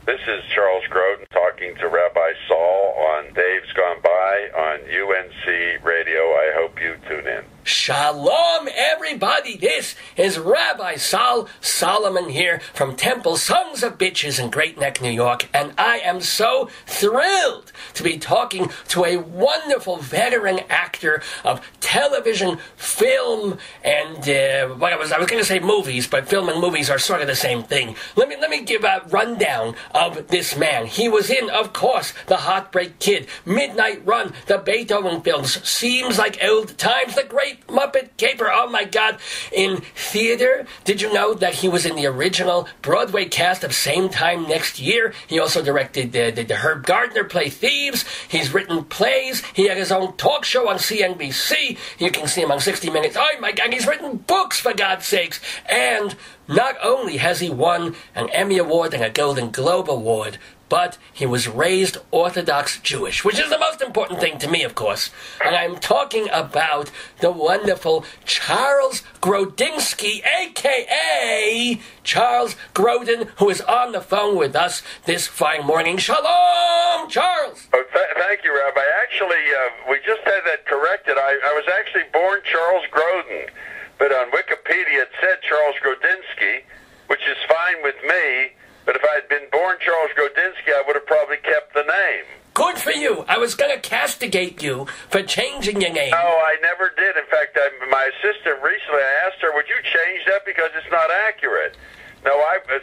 This is Charles Grodin talking to Rabbi Sol on Dave's Gone By on UNC Radio. I hope you tune in. Shalom, everybody. This is Rabbi Sol Solomon here from Temple Sons of Bitches in Great Neck, New York, and I am so thrilled to be talking to a wonderful veteran actor of television, film, and I was going to say movies, but film and movies are sort of the same thing. Let me give a rundown of this man. He was in, of course, The Heartbreak Kid, Midnight Run, the Beethoven films, Seems Like Old Times, The Great Muppet Caper. Oh my God. In theater, did you know that he was in the original Broadway cast of Same Time Next Year? He also directed the Herb Gardner play Thieves. He's written plays. He had his own talk show on CNBC. You can see him on 60 Minutes. Oh my God, he's written books, for God's sakes. And not only has he won an Emmy Award and a Golden Globe Award, but he was raised Orthodox Jewish, which is the most important thing to me, of course. And I'm talking about the wonderful Charles Grodinsky, a.k.a. Charles Grodin, who is on the phone with us this fine morning. Shalom, Charles! Oh, thank you, Rabbi. Actually, we just had that corrected. I was actually born Charles Grodin, but on Wikipedia it said Charles Grodinsky, which is fine with me. But if I had been born Charles Grodinsky, I would have probably kept the name. Good for you. I was going to castigate you for changing your name. No, I never did. In fact, my assistant recently, I asked her, would you change that because it's not accurate? No,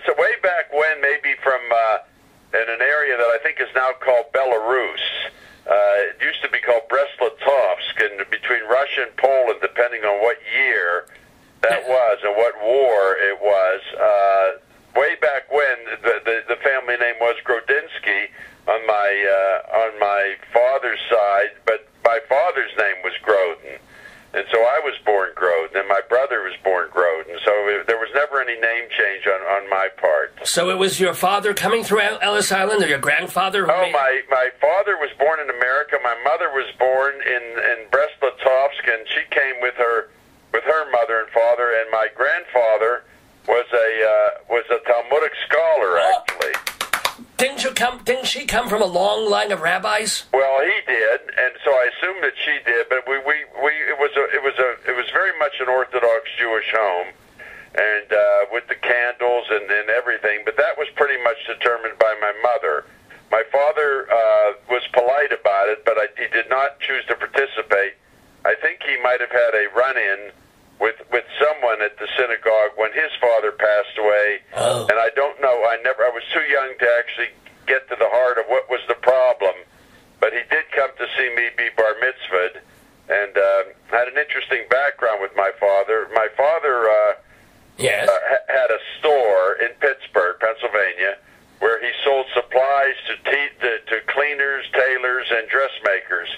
so way back when, maybe from in an area that I think is now called Belarus. It used to be called Brest-Litovsk, and between Russia and Poland, depending on what year that was and what war it was. Way back when, the family name was Grodinsky on my father's side, but my father's name was Grodin, and so I was born Grodin, and my brother was born Grodin. So there was never any name change on my part. So it was your father coming through Ellis Island, or your grandfather? My father was born in America. My mother was born in Brest-Litovsk, and she came with her mother and father, and my grandfather was a Talmudic scholar, actually. Didn't she come from a long line of rabbis? Well, he did, and so I assumed that she did. But it was very much an Orthodox Jewish home, and with the candles and everything. But that was pretty much determined by my mother. My father was polite about it, but he did not choose to participate. I think he might have had a run-in with someone at the synagogue when his father passed away. Oh. And I don't know, I was too young to actually get to the heart of what was the problem, but he did come to see me be bar mitzvahed, and had an interesting background with my father. My father had a store in Pittsburgh, Pennsylvania, where he sold supplies to cleaners, tailors, and dressmakers.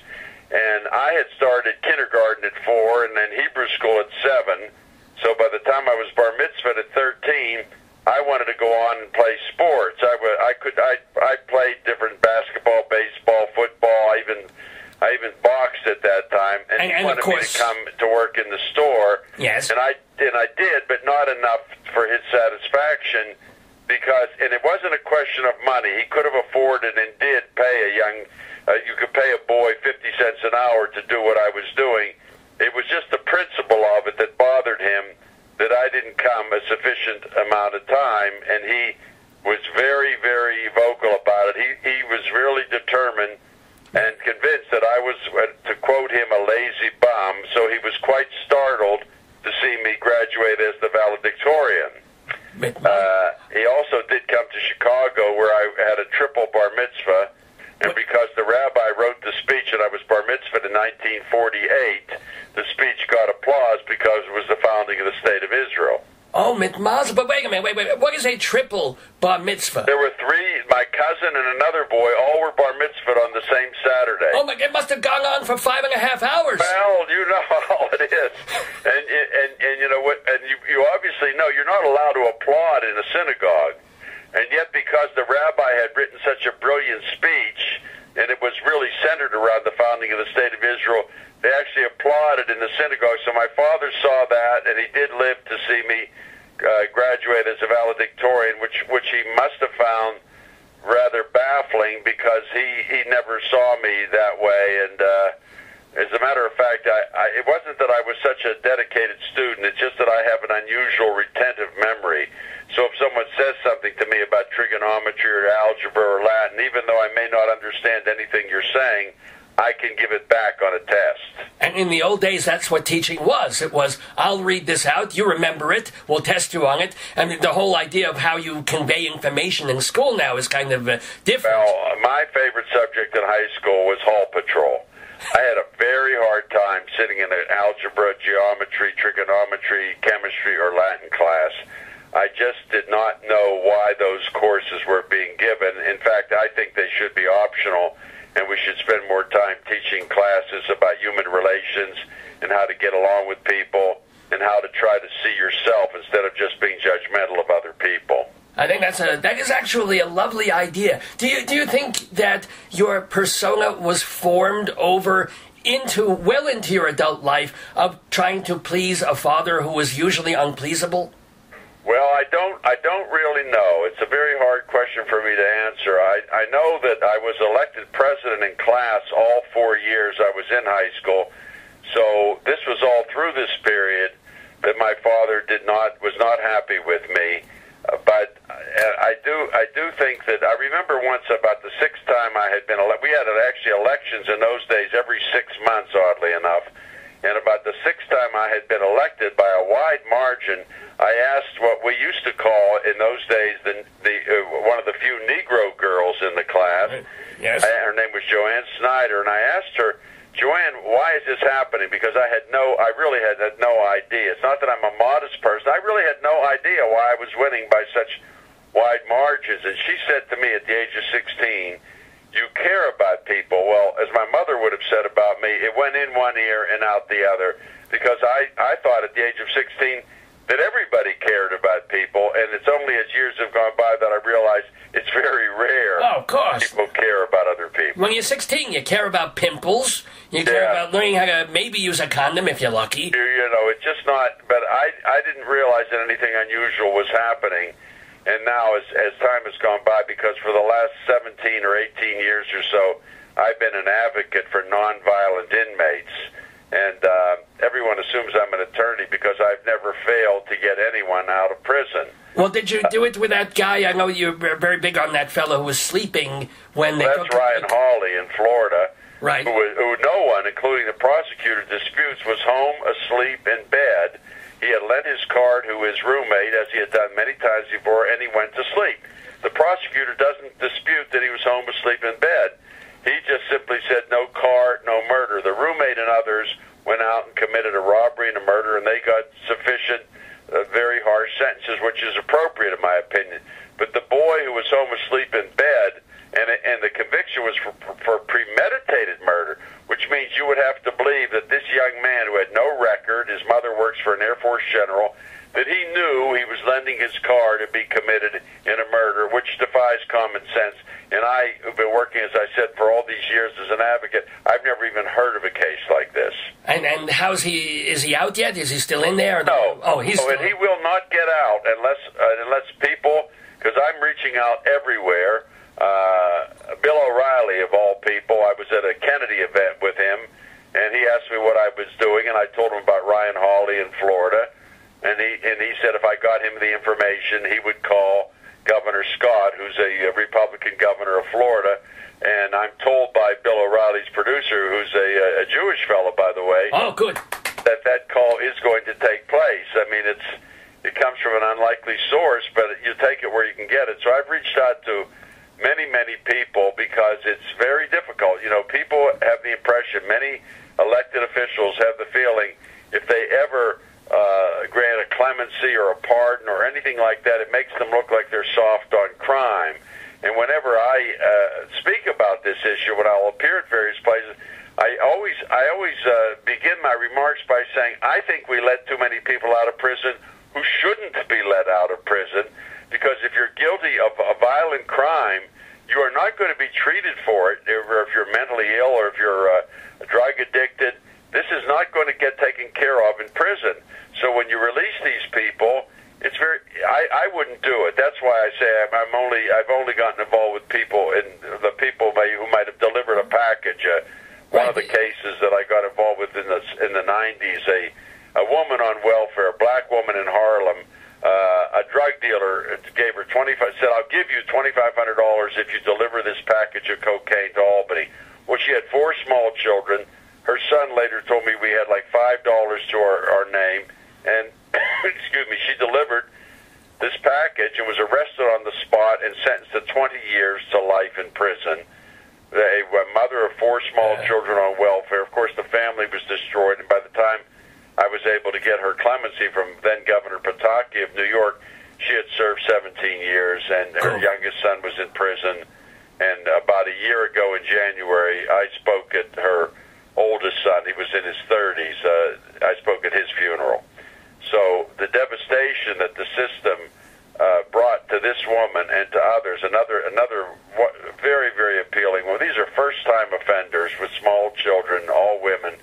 And I had started kindergarten at 4 and then Hebrew school at 7. So by the time I was bar mitzvahed at 13, I wanted to go on and play sports. I played different basketball, baseball, football. I even boxed at that time. And he wanted me to come to work in the store. Yes. And I did, but not enough for his satisfaction, because it wasn't a question of money. He could have afforded and did pay you could pay a boy 50 cents an hour to do what I was doing. It was just the principle of it that bothered him, that I didn't come a sufficient amount of time, and he was very, very vocal about it. He was really determined and convinced that I was, to quote him, a lazy bum, so he was quite startled to see me graduate as the valedictorian. He also did come to Chicago, where I had a triple bar mitzvah. And because the rabbi wrote the speech and I was bar mitzvahed in 1948, the speech got applause because it was the founding of the State of Israel. Oh, mitmaz, but wait a minute, wait. What is a triple bar mitzvah? There were 3, my cousin and another boy, all were bar mitzvahed on the same Saturday. Oh my God, it must have gone on for 5.5 hours. Well, you know how it is. And you know what, and you obviously know you're not allowed to applaud in a synagogue. And yet, because the rabbi had written such a brilliant speech, and it was really centered around the founding of the State of Israel, they actually applauded in the synagogue. So my father saw that, and he did live to see me graduate as a valedictorian, which he must have found rather baffling because he never saw me that way. And as a matter of fact, it wasn't that I was such a dedicated student. It's just that I have an unusual retentive memory. So if someone says something to me about trigonometry or algebra or Latin, even though I may not understand anything you're saying, I can give it back on a test. And in the old days, that's what teaching was. It was, I'll read this out, you remember it, we'll test you on it. And the whole idea of how you convey information in school now is kind of different. Well, my favorite subject in high school was Hall Patrol. I had a very hard time sitting in an algebra, geometry, trigonometry, chemistry, or Latin class. I just did not know why those courses were being given. In fact, I think they should be optional, and we should spend more time teaching classes about human relations and how to get along with people and how to try to see yourself instead of just being judgmental of other people. I think that is actually a lovely idea. Do you think that your persona was formed well into your adult life of trying to please a father who was usually unpleasable? Well, I don't really know. It's a very hard question for me to answer. I know that I was elected president in class all 4 years I was in high school. So this was all through this period that my father was not happy with me. But I do think that I remember once about the sixth time I had been elected. We had actually elections in those days every 6 months, oddly enough. And about the sixth time I had been elected by a wide margin, I asked what we used to call in those days one of the few Negro girls in the class. Yes. Her name was Joanne Snyder, and I asked her, Joanne, why is this happening? Because I really had no idea. It's not that I'm a modest person. I really had no idea why I was winning by such wide margins. And she said to me at the age of 16, you care about people. Well, as my mother would have said about me, it went in one ear and out the other, because I thought at the age of 16 that everybody cared about people, and it's only as years have gone by that I realized it's very rare. Oh, of course. People care about other people. When you're 16, you care about pimples. You care about learning how to maybe use a condom if you're lucky. You know, it's just not, but I didn't realize that anything unusual was happening. And now, as time has gone by, because for the last 17 or 18 years or so, I've been an advocate for nonviolent inmates. And everyone assumes I'm an attorney because I've never failed to get anyone out of prison. Well, did you do it with that guy? I know you're very big on that fellow who was sleeping when they... That's Ryan Hawley in Florida. Right. Who no one, including the prosecutor, disputes was home, asleep, in bed. He had lent his car to his roommate, as he had done many times before, and he went to sleep. The prosecutor doesn't dispute that he was home, asleep, in bed. He just simply said, no car, no murder. The roommate and others went out and committed a robbery and a murder, and they got sufficient, very harsh sentences, which is appropriate in my opinion. But the boy who was home, asleep, in bed, and the conviction was for premeditated murder, which means you would have to believe that this young man who had no record, his mother works for an Air Force general, that he knew he was lending his car to be committed in a murder, which defies common sense. And I, who've been working, as I said, for all these years as an advocate, I've never even heard of a case like this. And how's he? Is he out yet? Is he still in there? No. Oh, he's still... And he will not get out unless people, because I'm reaching out everywhere. Bill O'Reilly, of all people, I was at a Kennedy event with him, and he asked me what I was doing, and I told him about Ryan Hawley in Florida, and he said if I got him the information, he would call Governor Scott, who's a Republican governor of Florida, and I'm told by Bill O'Reilly's producer, who's a Jewish fellow, by the way, oh, good, that call is going to take place. I mean, it comes from an unlikely source, but you take it where you can get it. So I've reached out to many people because it's very difficult. You know, people have the impression, many elected officials have the feeling, if they ever grant a clemency or a pardon or anything like that, it makes them look like they're soft on crime. And whenever I speak about this issue, when I'll appear at various places, I always begin my remarks by saying, I think we let too many people out of prison who shouldn't be let out of prison, because if you're guilty of a violent crime, you are not going to be treated for it, or if you're mentally ill or if you're drug addicted. This is not going to get taken care of in prison. So when you release these people, it's I wouldn't do it. That's why I say I'm only only gotten involved with people who might have delivered a package. One of the cases that I got involved with in the 90s, a woman on welfare, a black woman in Harlem, a drug dealer gave her said, "I'll give you $2,500 if you deliver this package of cocaine to Albany." Well, she had 4 small children. Her son later told me we had like $5 to our name, and excuse me, she delivered this package and was arrested on the spot and sentenced to 20 years to life in prison. A mother of 4 small children on welfare. Of course, the family was destroyed, and by the time I was able to get her clemency from then-Governor Pataki of New York, she had served 17 years, and her youngest son was in prison. And about a year ago in January, I spoke at her oldest son. He was in his 30s. I spoke at his funeral. So the devastation that the system brought to this woman and to others, another very, very appealing. Well, these are first-time offenders with small children, all women.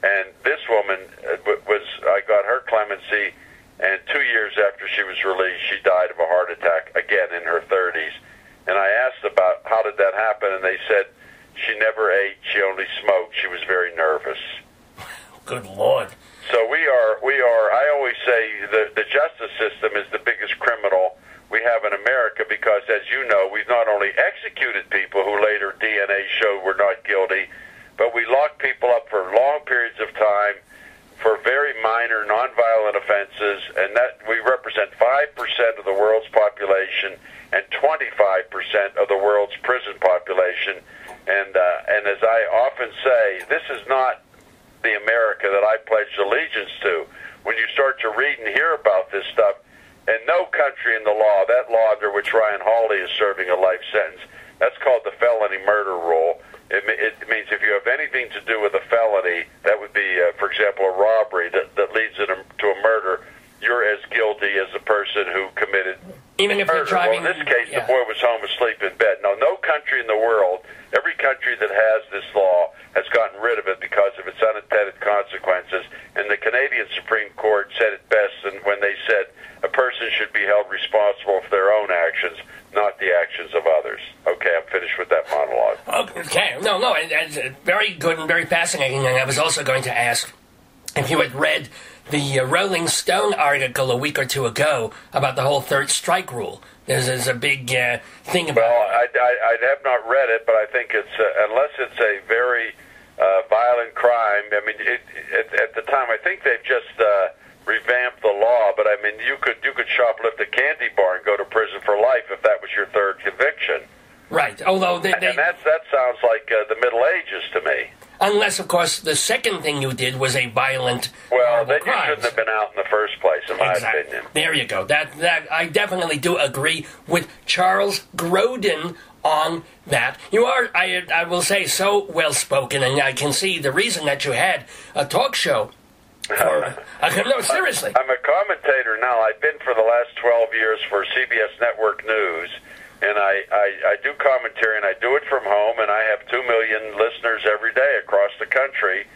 And this woman I got her clemency, and 2 years after she was released, she died of a heart attack, again in her 30s. And I asked about how did that happen, and they said she never ate, she only smoked, she was very nervous. Good Lord. So I always say the justice system is the biggest criminal we have in America because, as you know, we've not only executed people who later DNA showed were not guilty, but we lock people up for long periods of time for very minor nonviolent offenses, and that we represent 5% of the world's population and 25% of the world's prison population. And as I often say, this is not the America that I pledged allegiance to. When you start to read and hear about this stuff, and no country in the law, that law under which Ryan Hawley is serving a life sentence, that's called the felony murder rule. It means if you have anything to do with a felony, that would be, for example, a robbery that leads to a murder, you're as guilty as the person who committed even if murder. you're driving. Well, in this case, the boy was home asleep in bed. Now, no country in the world, every country that has this law has gotten rid of it because of its unintended consequences. And the Canadian Supreme Court said it best when they said a person should be held responsible for their own actions, not the actions of others. Okay, I'm finished with that monologue. Okay, no, it's very good and very fascinating. And I was also going to ask if you had read the Rolling Stone article a week or two ago about the whole third strike rule. There's a big thing about... Well, I have not read it, but I think it's, unless it's a very violent crime, I mean, at the time, I think they've just revamped the law, but I mean, you could shoplift a candy bar and go to prison for life if that was your third conviction. Right, although and that sounds like the Middle Ages to me. Unless, of course, the second thing you did was a violent Well, then crime. You shouldn't have been out in the first place, in my opinion. There you go. That I definitely do agree with Charles Grodin on that. You are, I will say, so well-spoken, and I can see the reason that you had a talk show. No, seriously. I'm a commentator now. I've been for the last 12 years for CBS Network News, and I do commentary, and I do it from home, and I have 2 million listeners every day across the country,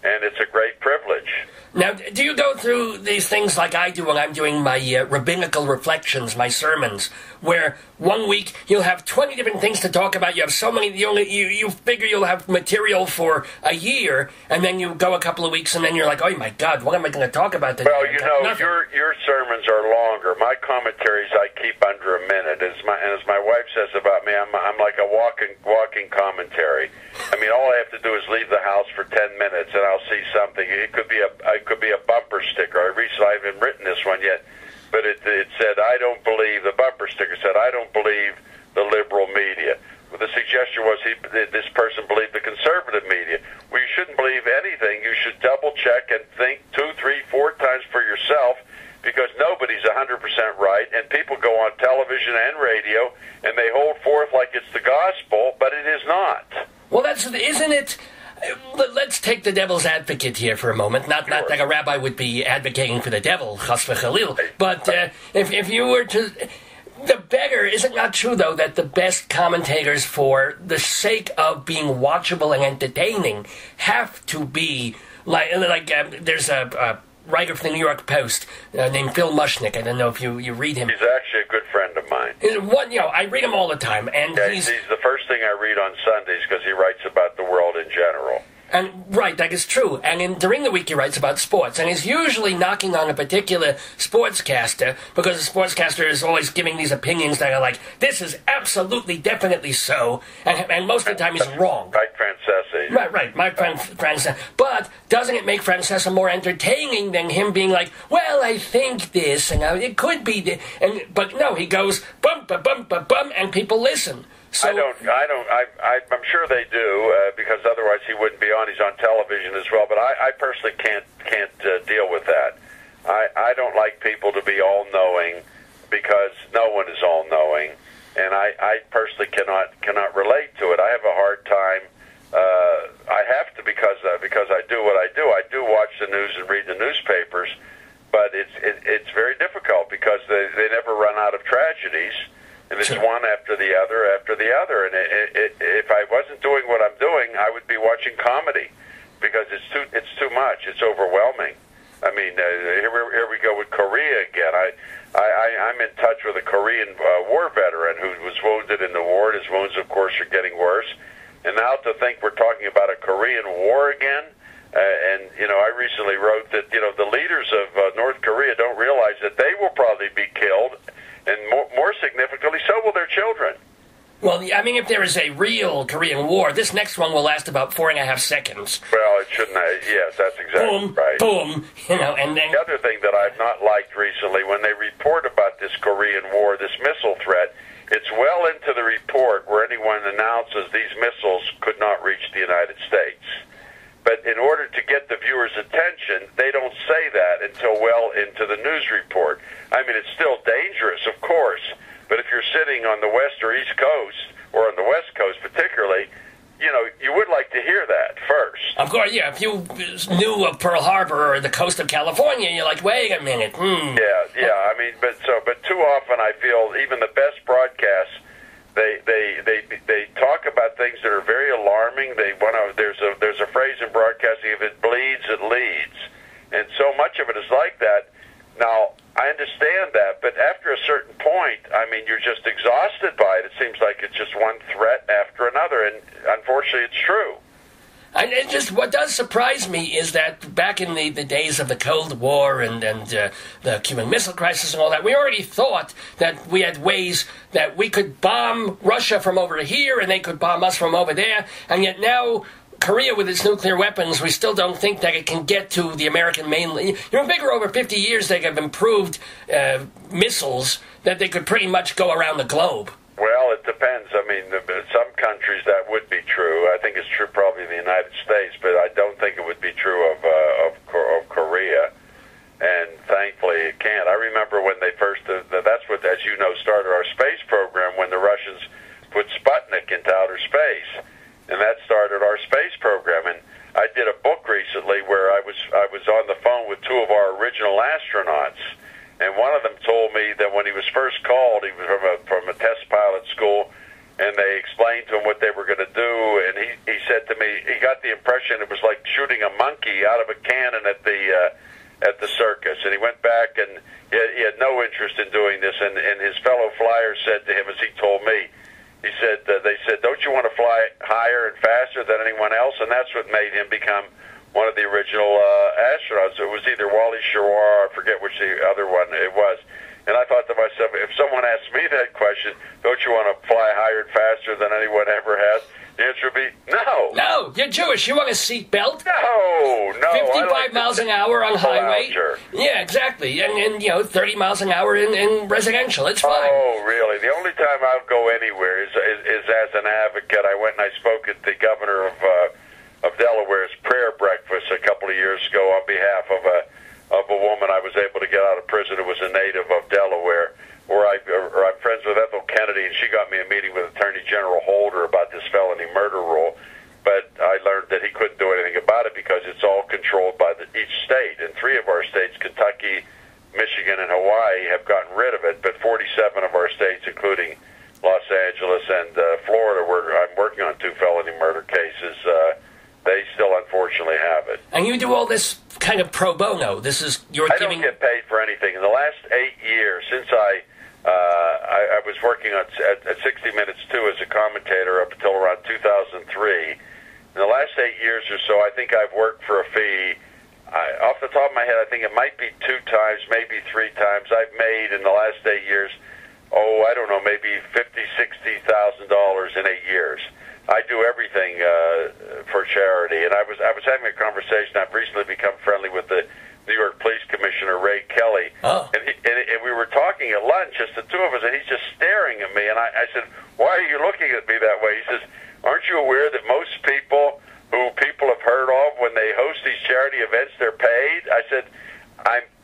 and it's a great privilege. Now, do you go through these things like I do when I'm doing my rabbinical reflections, my sermons, where 1 week you'll have 20 different things to talk about, you have so many, you figure you'll have material for a year, and then you go a couple of weeks, and then you're like, oh my God, what am I going to talk about today? Well, you know, your sermons are longer. My commentaries I keep under a minute. As my wife says about me, I'm like a walking commentary. I mean, all I have to do is leave the house for 10 minutes, and I'll see something. It could be a bumper sticker. I haven't written this one yet, but it said, I don't believe, the bumper sticker said, I don't believe the liberal media. Well, the suggestion was this person believed the conservative media. Well, you shouldn't believe anything. You should double-check and think 2, 3, 4 times for yourself, because nobody's 100% right, and people go on television and radio, and they hold forth like it's the gospel, but it is not. Well, isn't it... Let's take the devil's advocate here for a moment. Not that a rabbi would be advocating for the devil, chas v'chalil, but if you were to... The better, is it not true, though, that the best commentators, for the sake of being watchable and entertaining, have to be, like there's a writer for the New York Post named Phil Mushnick. I don't know if you read him. He's actually a good friend of mine. I read him all the time, and he's the first thing I read on Sundays because he writes about the world in general. And right, that is true. And during the week he writes about sports, and he's usually knocking on a particular sportscaster because the sportscaster is always giving these opinions that are like, this is absolutely, definitely so, and most of the time he's wrong. Mike Francesa. Right, Mike Francesa. But doesn't it make Francesa more entertaining than him being like, well, I think this, and it could be this, but no, he goes bum, ba, bum, ba, bum, and people listen. So, I'm sure they do because otherwise he wouldn't be on. He's on television as well. But I personally can't deal with that. I don't like people to be all knowing because no one is all knowing, and I personally cannot relate to it. I have a hard time. I have to because I do what I do. I do watch the news and read the newspapers, but it's very difficult because they never run out of tragedies. And it's one after the other after the other. And if I wasn't doing what I'm doing, I would be watching comedy because it's too much. It's overwhelming. I mean, here we go with Korea again. I'm in touch with a Korean war veteran who was wounded in the war. His wounds, of course, are getting worse. And now to think we're talking about a Korean war again. And I recently wrote that the leaders of North Korea don't realize that they will probably be killed. And more significantly, so will their children. Well, I mean, if there is a real Korean War, this next one will last about 4.5 seconds. Well, it shouldn't. Yes, that's exactly right. Boom, and then... The other thing that I've not liked recently, when they report about this Korean War, this missile threat, it's well into the report where anyone announces these missiles could not reach the United States. But in order to get the viewer's attention, they don't say that until well into the news report. I mean, it's still dangerous, of course, but if you're sitting on the West or East Coast, or on the West Coast particularly, you would like to hear that first. Of course, yeah. If you knew of Pearl Harbor or the coast of California, you're like, wait a minute. Yeah. I mean, but too often I feel even the best broadcasts, they talk about things that are very alarming. There's a phrase in broadcasting: if it bleeds, it leads, and so much of it is like that. Now, I understand that, but after a certain point, I mean, you're just exhausted by it. It seems like it's just one threat after another, and unfortunately, it's true. And what does surprise me is that back in the days of the Cold War and the Cuban Missile Crisis and all that, we already thought that we had ways that we could bomb Russia from over here and they could bomb us from over there, and yet now Korea with its nuclear weapons, we still don't think that it can get to the American mainland. Figure over 50 years they have improved missiles that they could pretty much go around the globe. Well, it depends. I mean, some countries that would be true. I think it's true probably in the United States, but I don't think it would be true of Korea. And thankfully it can't. I remember when they first, that's what, as you know, started our space program when the Russians put Sputnik into outer space. And that started our space program. And I did a book recently where I was on the phone with two of our original astronauts. And one of them told me that when he was first called, he was from a test pilot school, and they explained to him what they were going to do. And he said to me, he got the impression it was like shooting a monkey out of a cannon at the circus. And he went back, and he had no interest in doing this. And his fellow flyers said to him, as he told me, he said, they said, don't you want to fly higher and faster than anyone else? And that's what made him become one of the original astronauts. It was either Wally Schirra, I forget which the other one it was. And I thought to myself, if someone asked me that question, don't you want to fly higher and faster than anyone ever has? The answer would be no. No, you're Jewish. You want a seatbelt? No. 55 miles an hour on highway. Yeah, exactly. And 30 miles an hour in residential. It's fine. Oh, really? The only time I'll go anywhere is as an advocate. I went and I spoke at the governor of Delaware's prayer breakfast a couple of years ago on behalf of a woman I was able to get out of prison who was a native of Delaware. I'm friends with Ethel Kennedy, and she got me a meeting with Attorney General Holder about this felony murder rule. But I learned that he couldn't do anything about it because it's all controlled by each state. And 3 of our states, Kentucky, Michigan, and Hawaii, have gotten rid of it. But 47 of our states, including Los Angeles and Florida, where I'm working on 2 felony murder cases, they still unfortunately unfortunately have it. And you do all this kind of pro bono. This is I don't get paid for anything. In the last 8 years, since I was working at 60 Minutes 2 as a commentator up until around 2003. In the last 8 years or so, I think I've worked for a fee. Off the top of my head, I think it might be 2 times, maybe 3 times. I've made in the last 8 years, I don't know, maybe $50,000-$60,000 in 8 years. I do everything for charity, and I was having a conversation. I've recently become friendly with the New York Police Commissioner Ray Kelly, and we were talking at lunch, just the two of us, and he's just staring at me. And I said, "Why are you looking at me that way?" He says, "Aren't you aware that most people who people have heard of when they host these charity events, they're paid?" I said,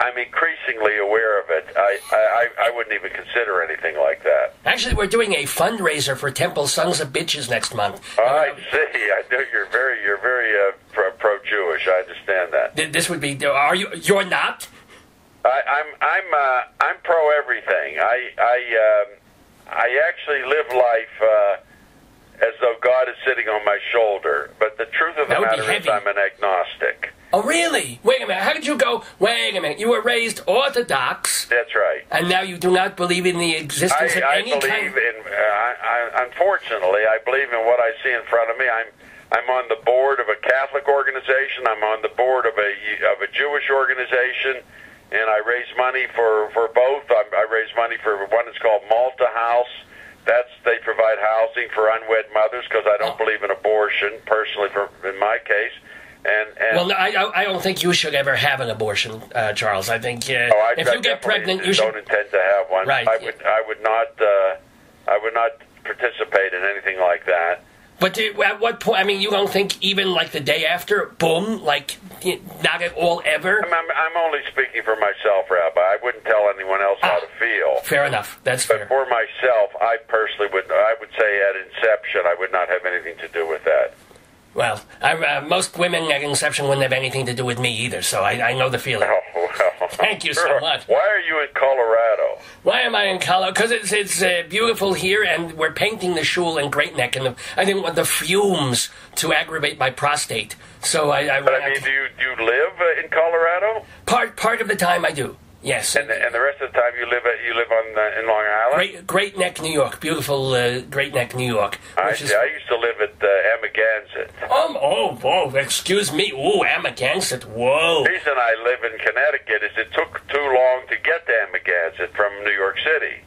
I'm increasingly aware of it. I wouldn't even consider anything like that. Actually, we're doing a fundraiser for Temple Sons of Bitches next month. I see. I know you're very pro-Jewish. I understand that. This would be. Are you? You're not. I'm pro everything. I actually live life as though God is sitting on my shoulder. But the truth of the matter is, I'm an agnostic. Oh, really? Wait a minute. How did you go? Wait a minute. You were raised Orthodox. That's right. And now you do not believe in the existence of any kind. I believe in. Unfortunately, I believe in what I see in front of me. I'm on the board of a Catholic organization. I'm on the board of a Jewish organization, and I raise money for both. I raise money for one that's called Malta House. They provide housing for unwed mothers because I don't believe in abortion personally. In my case. Well, I don't think you should ever have an abortion, Charles. I think if you get pregnant, you should. Don't intend to have one. Right. I would not participate in anything like that. But at what point? I mean, you don't think even like the day after, boom, like not at all ever? I'm only speaking for myself, Rabbi. I wouldn't tell anyone else how to feel. Fair enough. That's fair. But for myself, I personally would. I would say at inception, I would not have anything to do with that. Well, most women at inception wouldn't have anything to do with me either, so I know the feeling. Oh, well. Thank you so much. Why are you in Colorado? Why am I in Colorado? Because it's beautiful here, and we're painting the shul in Great Neck, and I didn't want the fumes to aggravate my prostate. So But I mean, do you live in Colorado? Part of the time I do. Yes. And the rest of the time you live in Long Island? Great Neck, New York. Beautiful Great Neck, New York. I used to live at Amagansett. Excuse me. Ooh, Amagansett. Whoa. The reason I live in Connecticut is it took too long to get to Amagansett from New York City.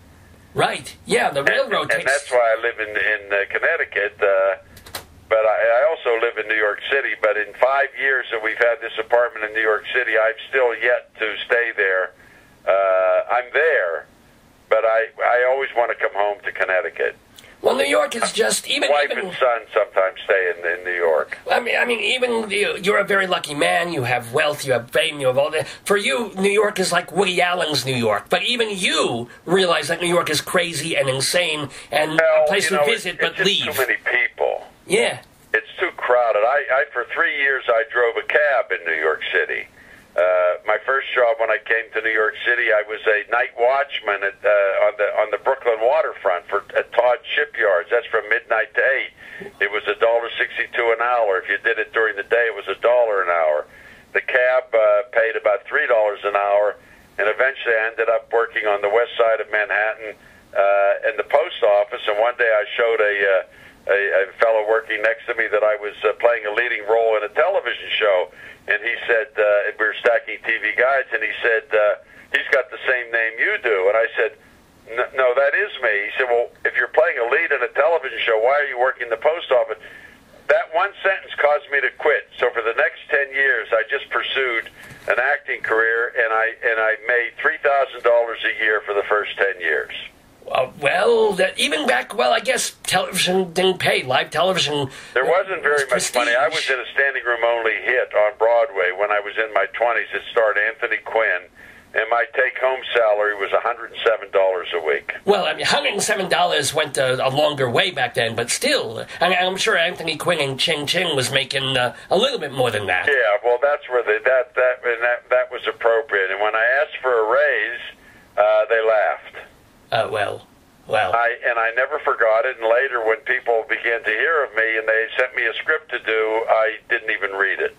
Right. Yeah, the railroad takes... And that's why I live in Connecticut. But I also live in New York City. But in 5 years that we've had this apartment in New York City, I've still yet to stay there. I'm there, but I always want to come home to Connecticut. Well, New York is just even. Wife and son sometimes stay in New York. I mean, even you're a very lucky man. You have wealth, you have fame, you have all that. For you, New York is like Woody Allen's New York. But even you realize that New York is crazy and insane and a place to visit but it's leave. Too many people. Yeah, it's too crowded. I for 3 years I drove a cab in New York City. My first job when I came to New York City, I was a night watchman on the Brooklyn waterfront at Todd Shipyards. That's from midnight to 8. It was $1.62 an hour. If you did it during the day, it was $1 an hour. The cab paid about $3 an hour, and eventually I ended up working on the west side of Manhattan in the post office. And one day I showed a fellow working next to me that I was playing a leading role in a television show. And he said, we were stacking TV guides, and he said, he's got the same name you do. And I said, no, that is me. He said, well, if you're playing a lead in a television show, why are you working the post office? That one sentence caused me to quit. So for the next 10 years, I just pursued an acting career, and I made $3,000 a year for the first 10 years. Even back, I guess television didn't pay. Live television. There wasn't very much money. I was in a standing room only hit on Broadway when I was in my 20s. It starred Anthony Quinn, and my take-home salary was $107 a week. Well, I mean, $107 went a longer way back then, but still, I'm sure Anthony Quinn and Ching Ching was making a little bit more than that. Yeah, well, that's where that was appropriate. And when I asked for a raise, they laughed. Well. I never forgot it, and later when people began to hear of me and they sent me a script to do, I didn't even read it.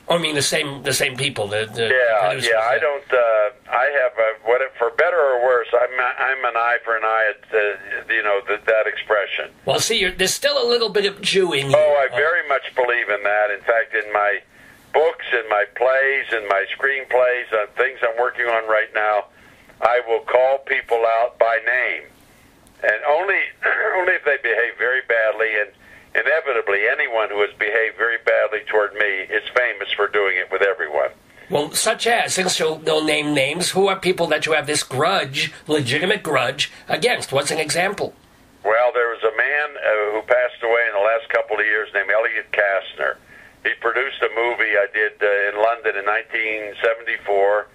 I mean, the same people. The producers. I don't. I have for better or worse. I'm an eye for an eye at that expression. Well, see, there's still a little bit of Jew in you. Oh, I very much believe in that. In fact, in my books, in my plays, in my screenplays, on things I'm working on right now, I will call people out by name, and only if they behave very badly. And inevitably, anyone who has behaved very badly toward me is famous for doing it with everyone. Well, such as, since they'll name names, who are people that you have this grudge, legitimate grudge, against? What's an example? Well, there was a man who passed away in the last couple of years named Elliot Kastner. He produced a movie I did in London in 1974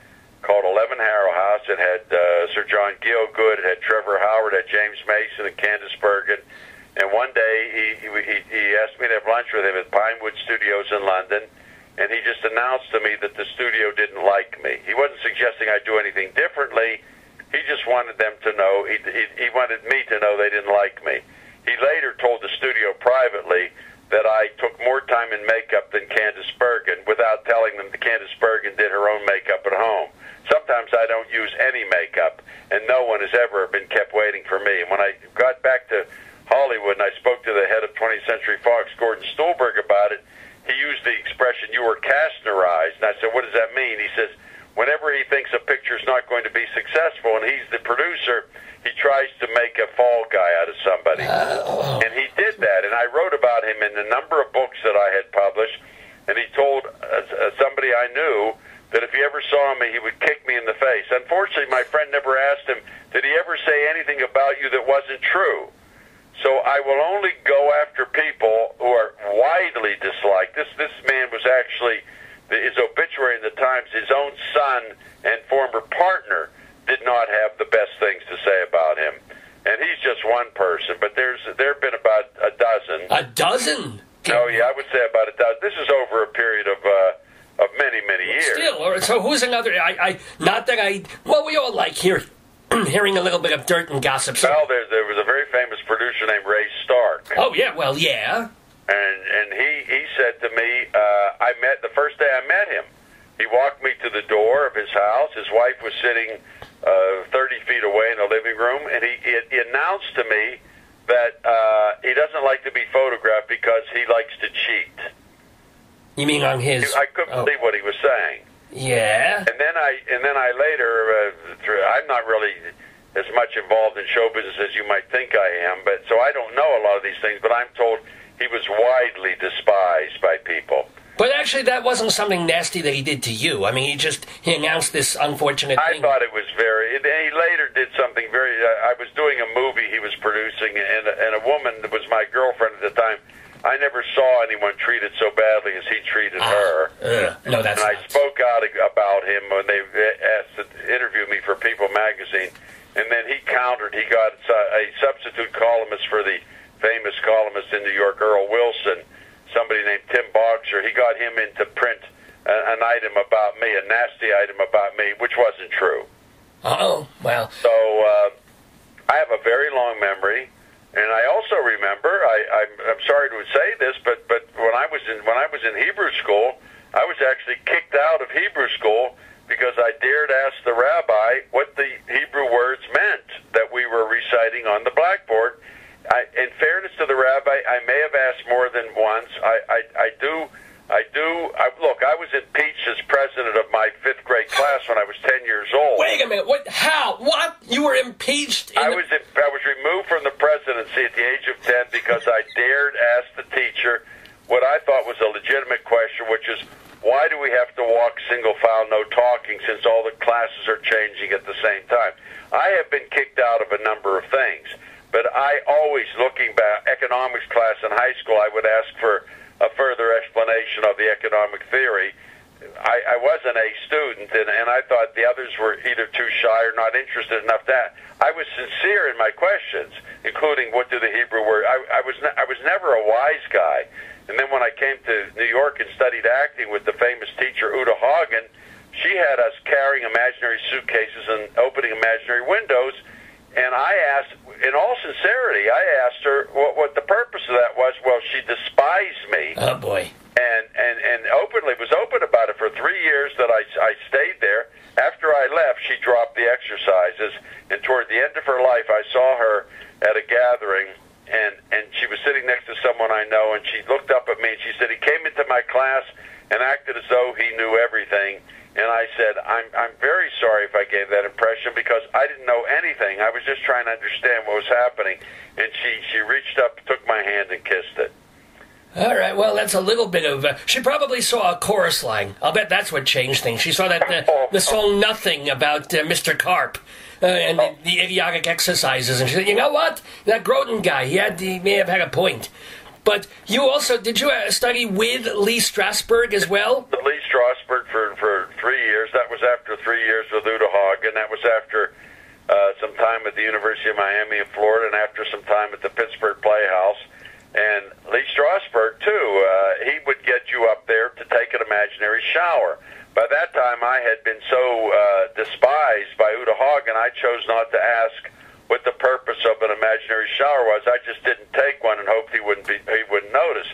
called 11 Harrow House. It had Sir John Gielgud, it had Trevor Howard, it had James Mason and Candice Bergen. And one day he asked me to have lunch with him at Pinewood Studios in London, and he just announced to me that the studio didn't like me. He wasn't suggesting I do anything differently. He just wanted them to know, he wanted me to know they didn't like me. He later told the studio privately that I took more time in makeup than Candice Bergen, without telling them that Candice Bergen did her own makeup at home. Sometimes I don't use any makeup, and no one has ever been kept waiting for me. And when I got back to Hollywood and I spoke to the head of 20th Century Fox, Gordon Stuhlberg, about it, he used the expression, "You were Kastnerized." And I said, "What does that mean?" He says, whenever he thinks a picture's not going to be successful and he's the producer, he tries to make a fall guy out of somebody. And he did that, and I wrote about him in a number of books that I had published, and he told somebody I knew that if he ever saw me, he would kick me in the face. Unfortunately, my friend never asked him, did he ever say anything about you that wasn't true? So I will only go after people who are widely disliked. This man was actually, his obituary in the Times, his own son and former partner did not have the best things to say about him. And he's just one person, but there have been about a dozen. A dozen? Oh, yeah, I would say about a dozen. This is over a period of many, many years. Still, so who's another? Well, we all like hearing a little bit of dirt and gossip. So. Well, there was a very famous producer named Ray Stark. Oh, yeah, well, yeah. And he said to me, the first day I met him, he walked me to the door of his house. His wife was sitting 30 feet away in the living room, and he announced to me that he doesn't like to be photographed because he likes to cheat. You mean on his... I couldn't believe what he was saying. Yeah. And then I later, I'm not really as much involved in show business as you might think I am, but so I don't know a lot of these things, but I'm told he was widely despised by people. But actually, that wasn't something nasty that he did to you. I mean, he announced this unfortunate thing. I thought it was he later did something very... I was doing a movie he was producing, and a woman that was my girlfriend at the time, I never saw anyone treated so badly as he treated her. No, that's And I spoke out about him when they asked to interview me for People magazine, and then he countered. He got a substitute columnist for the famous columnist in New York, Earl Wilson, somebody named Tim Boxer. He got him in to print an item about me, a nasty item about me, which wasn't true. Oh, well. So I have a very long memory. And I also remember, I'm sorry to say this, but when I was in Hebrew school, I was actually kicked out of Hebrew school because I dared ask the rabbi what the Hebrew words meant that we were reciting on the blackboard. In fairness to the rabbi, I may have asked more than once. Look, I was impeached as president of my 5th grade class when I was 10 years old. Wait a minute. What? How? What? You were impeached? I was removed from the presidency at the age of 10 because I dared ask the teacher what I thought was a legitimate question, which is, why do we have to walk single file, no talking, since all the classes are changing at the same time? I have been kicked out of a number of things, but I always, looking back, economics class in high school, I would ask for a further explanation of the economic theory. I was an A student, and I thought the others were either too shy or not interested enough that I was sincere in my questions, including what do the Hebrew word. I was never a wise guy. And then when I came to New York and studied acting with the famous teacher Uta Hagen, she had us carrying imaginary suitcases and opening imaginary windows. And I asked, in all sincerity, I asked her what the purpose of that was. Well, she despised me. Oh, boy. And openly was open and she was sitting next to someone I know, and she looked up at me, and she said, he came into my class and acted as though he knew everything. And I said, I'm very sorry if I gave that impression, because I didn't know anything. I was just trying to understand what was happening. And she reached up, took my hand, and kissed it. All right, well, that's a little bit of... she probably saw a chorus line. I'll bet that's what changed things. She saw that the song Nothing about Mr. Carp and the idiotic exercises. And she said, you know what? That Grodin guy, he may have had a point. But you also... did you study with Lee Strasberg as well? Lee Strasberg for 3 years. That was after 3 years with Uta Haag, and that was after some time at the University of Miami in Florida, and after some time at the Pittsburgh Playhouse. And Lee Strasberg, too, he would get you up there to take an imaginary shower. By that time, I had been so despised by Uta Haag, and I chose not to ask what the purpose of an imaginary shower was. I just didn't take one and hoped he wouldn't notice.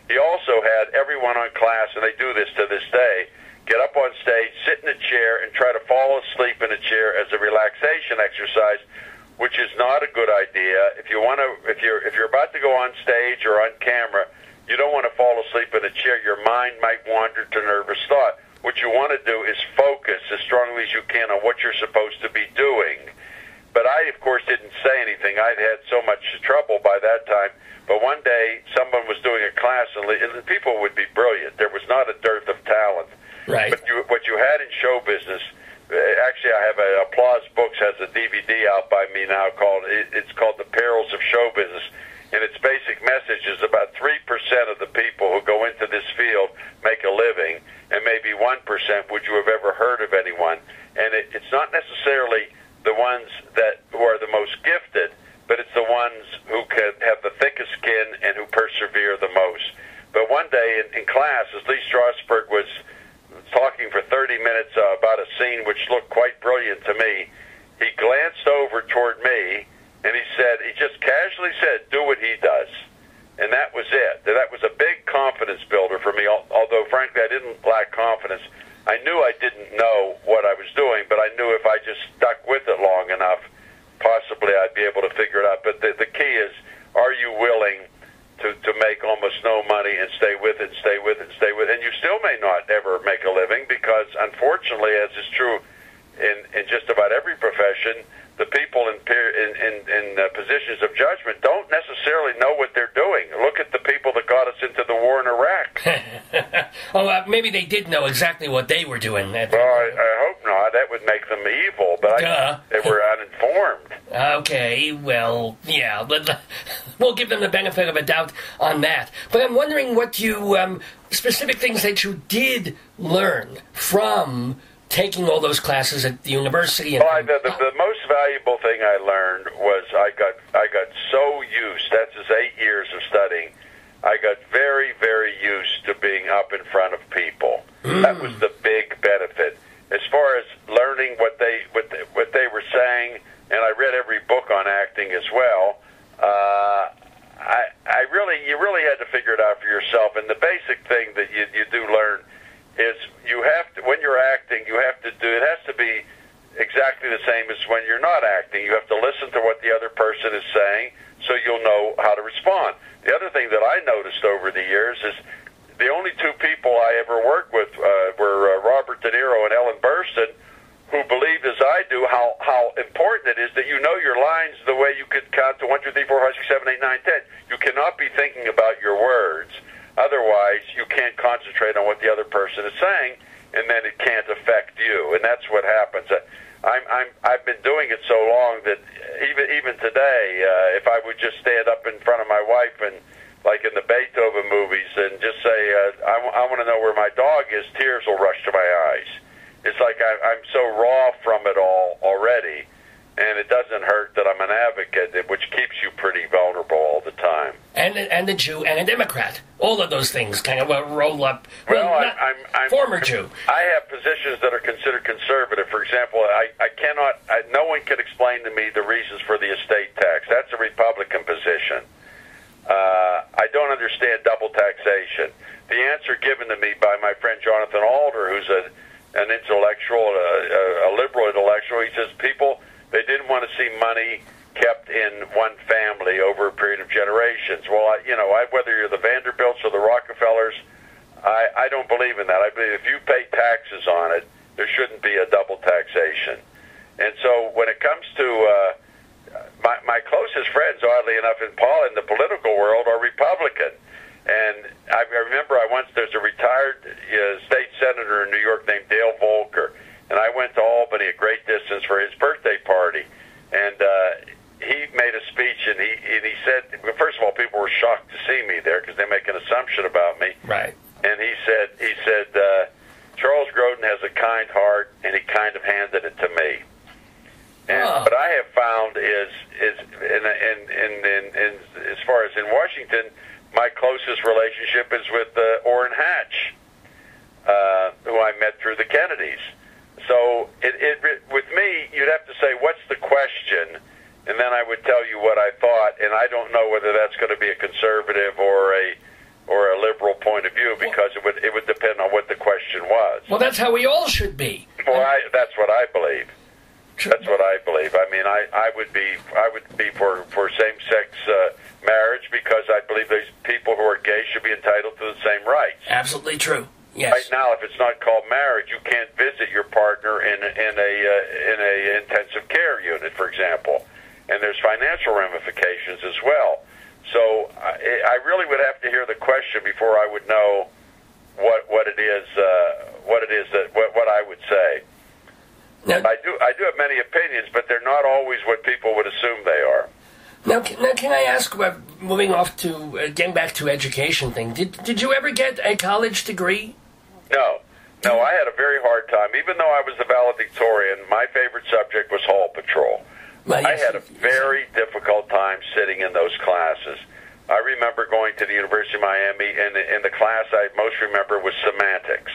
He also had everyone on class, and they do this to this day, get up on stage, sit in a chair, and try to fall asleep in a chair as a relaxation exercise, which is not a good idea. If you're about to go on stage or on camera, you don't want to fall asleep in a chair. Your mind might wander to nervous thought. What you want to do is focus as strongly as you can on what you're supposed to be doing. But I, of course, didn't say anything. I'd had so much trouble by that time. But one day, someone was doing a class, and the people would be brilliant. There was not a dearth of talent. Right. But what you had in show business... actually, I have Applause Books has a DVD out by me now it's called The Perils of Show Business, and its basic message is about 3% of the people who go into this field make a living, and maybe 1% would you have ever heard of anyone. And it's not necessarily the ones who are the most gifted, but it's the ones who can have the thickest skin and who persevere the most. But one day in class, as Lee Strasberg was talking for 30 minutes about a scene which looked quite brilliant to me, he glanced over toward me, and he just casually said, do what he does. And that was it. That was a big confidence builder for me, although, frankly, I didn't lack confidence. I knew I didn't know what I was doing, but I knew if I just stuck with it long enough, possibly I'd be able to figure it out. But the key is, are you willing to make almost no money and stay with it, stay with it, stay with it? And you still may not ever make a living, because, unfortunately, as is true in just about every profession, the people in positions of judgment don't necessarily know what they're doing. Look at the people that got us into the war in Iraq. Maybe they did know exactly what they were doing. Well, I hope not. That would make them evil, but they were uninformed. Okay, well, yeah, but we'll give them the benefit of a doubt on that. But I'm wondering what you, specific things that you did learn from taking all those classes at the university. Well, the most valuable thing I learned was I got so used. That's just 8 years of studying. I got very, very used to being up in front of people. That was the big benefit. As far as learning what they were saying, and I read every book on acting as well. You really had to figure it out for yourself. And the basic thing that you do learn is you have to, when you're acting, you have to do, it has to be exactly the same as when you're not acting. You have to listen to what the other person is saying so you'll know how to respond. The other thing that I noticed over the years is the only two people I ever worked with were Robert De Niro and Ellen Burstyn, who believed, as I do, how important it is that you know your lines the way you could count to 1, 2, 3, 4, 5, 6, 7, 8, 9, 10. You cannot be thinking about your words. Otherwise, you can't concentrate on what the other person is saying, and then it can't affect you. And that's what happens. I've been doing it so long that even today, if I would just stand up in front of my wife and, like in the Beethoven movies, and just say, I want to know where my dog is, tears will rush to my eyes. It's like I'm so raw from it all already, and it doesn't hurt that I'm an advocate, which keeps you pretty vulnerable all the time. And a Jew and a Democrat. All of those things kind of roll up. Well, I'm former Jew. I have positions that are considered conservative. For example, no one can explain to me the reasons for the estate tax. That's a Republican position. I don't understand double taxation. The answer given to me by my friend Jonathan Alder, who's an intellectual, a liberal intellectual, he says people, they didn't want to see money kept in one family over a period of generations. Well, whether you're the Vanderbilts or the Rockefellers, I don't believe in that. I believe if you pay taxes on it, there shouldn't be a double taxation. And so when it comes to my closest friends, oddly enough, in the political world, are Republican. And I remember there's a retired state senator in New York named Dale Volcker, and I went to Albany, a great distance, for his birthday party. And he made a speech, and he said, well, first of all, people were shocked to see me there because they make an assumption about me. Right. And he said, Charles Grodin has a kind heart, and he kind of handed it to me. And what I have found is as far as in Washington, my closest relationship is with Orrin Hatch, who I met through the Kennedys. So with me, you'd have to say, what's the question? And then I would tell you what I thought, and I don't know whether that's going to be a conservative or a liberal point of view, because it would depend on what the question was. Well, that's how we all should be. Well, that's what I believe. That's what I believe. I mean, I would be for same-sex marriage, because I believe these people who are gay should be entitled to the same rights. Absolutely true. Yes. Right now, if it's not called marriage, you can't visit your partner in a intensive care unit, for example, and there's financial ramifications as well. So I really would have to hear the question before I would know what it is what I would say. Now, I do have many opinions, but they're not always what people would assume they are. Now, can I ask, moving off to getting back to education thing? Did you ever get a college degree? No, I had a very hard time. Even though I was the valedictorian, my favorite subject was Hall Patrol. Well, yes, I had a very difficult time sitting in those classes. I remember going to the University of Miami, and the class I most remember was semantics.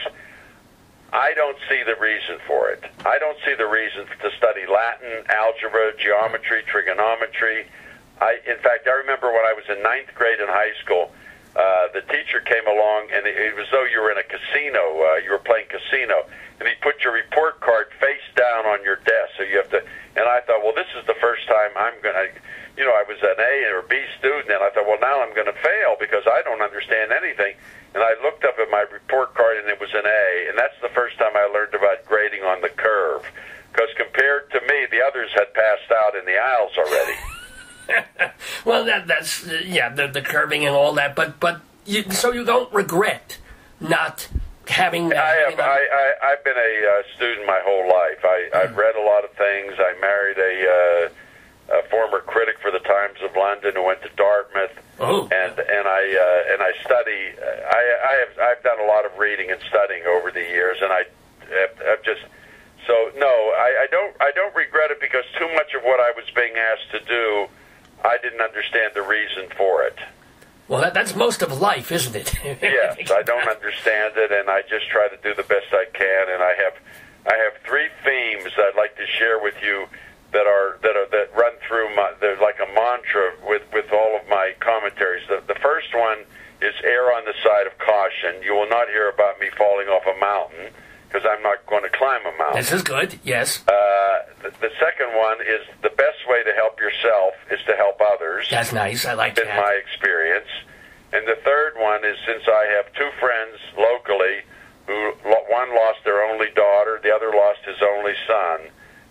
I don't see the reason for it. I don't see the reason to study Latin, algebra, geometry, trigonometry. In fact, I remember when I was in 9th grade in high school, the teacher came along, and it was as though you were in a casino. You were playing casino, and he put your report card face down on your desk, so you have to. And I thought, well, this is the first time I'm gonna. I was an A or B student, and I thought, well, now I'm going to fail because I don't understand anything. And I looked up at my report card, and it was an A, and that's the first time I learned about grading on the curve. Because compared to me, the others had passed out in the aisles already. Well, that's the curving and all that, but so you don't regret not having that. I've been a student my whole life. I've read a lot of things. I married a former critic for the Times of London who went to Dartmouth. Oh. And I study. I've done a lot of reading and studying over the years, and I've just. So no, I don't regret it, because too much of what I was being asked to do, I didn't understand the reason for it. Well, that's most of life, isn't it? Yes, I don't understand it, and I just try to do the best I can. And I have 3 themes I'd like to share with you that run through they're like a mantra with all of my commentaries. The first one is err on the side of caution. You will not hear about me falling off a mountain, because I'm not going to climb a mountain. This is good, yes. The second one is the best way to help yourself is to help others. That's nice, I like that. In my experience. And the third one is, since I have 2 friends locally, who one lost their only daughter, the other lost his only son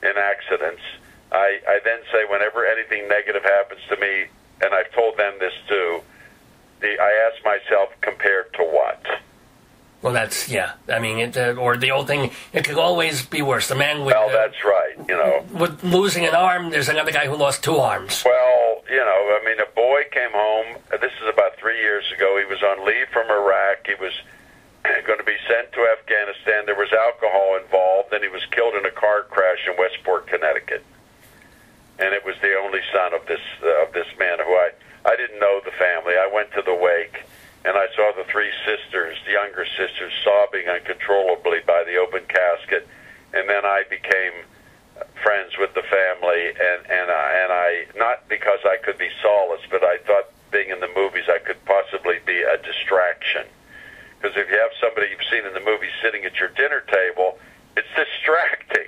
in accidents, I then say, whenever anything negative happens to me, and I've told them this too, I ask myself, compared to what? Well, that's, yeah. I mean, or the old thing, it could always be worse. The man with... Well, that's right, with losing an arm, there's another guy who lost 2 arms. Well, I mean, a boy came home, this is about 3 years ago, he was on leave from Iraq, he was going to be sent to Afghanistan, there was alcohol involved, and he was killed in a car crash in Westport, Connecticut. And it was the only son of this man who I didn't know the family. I went to the wake, and I saw the 3 sisters, the younger sisters, sobbing uncontrollably by the open casket. And then I became friends with the family, and I not because I could be solace, but I thought being in the movies I could possibly be a distraction. Because if you have somebody you've seen in the movies sitting at your dinner table, it's distracting.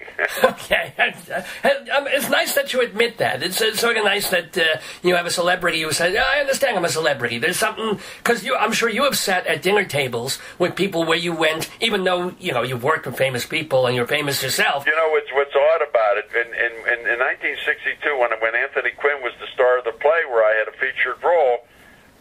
It's nice that you admit that. It's sort of nice that you have a celebrity who says, I understand I'm a celebrity. There's something, because I'm sure you have sat at dinner tables with people where you went, even though, you've worked with famous people and you're famous yourself. What's odd about it, in 1962, when Anthony Quinn was the star of the play where I had a featured role,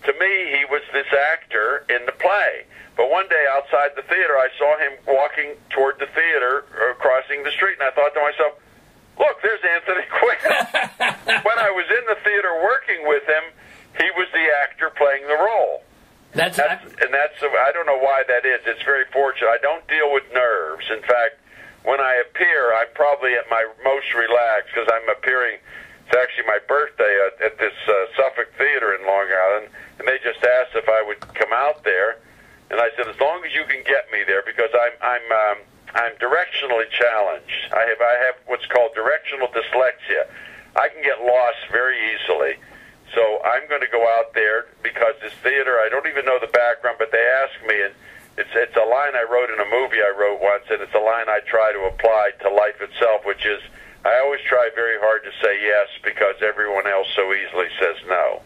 to me, he was this actor in the play. But one day outside the theater, I saw him walking toward the theater, crossing the street, and I thought to myself, look, there's Anthony Quinn. When I was in the theater working with him, he was the actor playing the role. That's I don't know why that is. It's very fortunate. I don't deal with nerves. In fact, when I appear, I'm probably at my most relaxed because I'm appearing. It's actually my birthday at this Suffolk Theater in Long Island, and they just asked if I would come out there, and I said, as long as you can get me there, because I'm directionally challenged. I have what's called directional dyslexia. I can get lost very easily. So I'm going to go out there because this theater, I don't even know the background, but they asked me, and it's a line I wrote in a movie I wrote once, and it's a line I try to apply to life itself, which is, I always try very hard to say yes because everyone else so easily says no.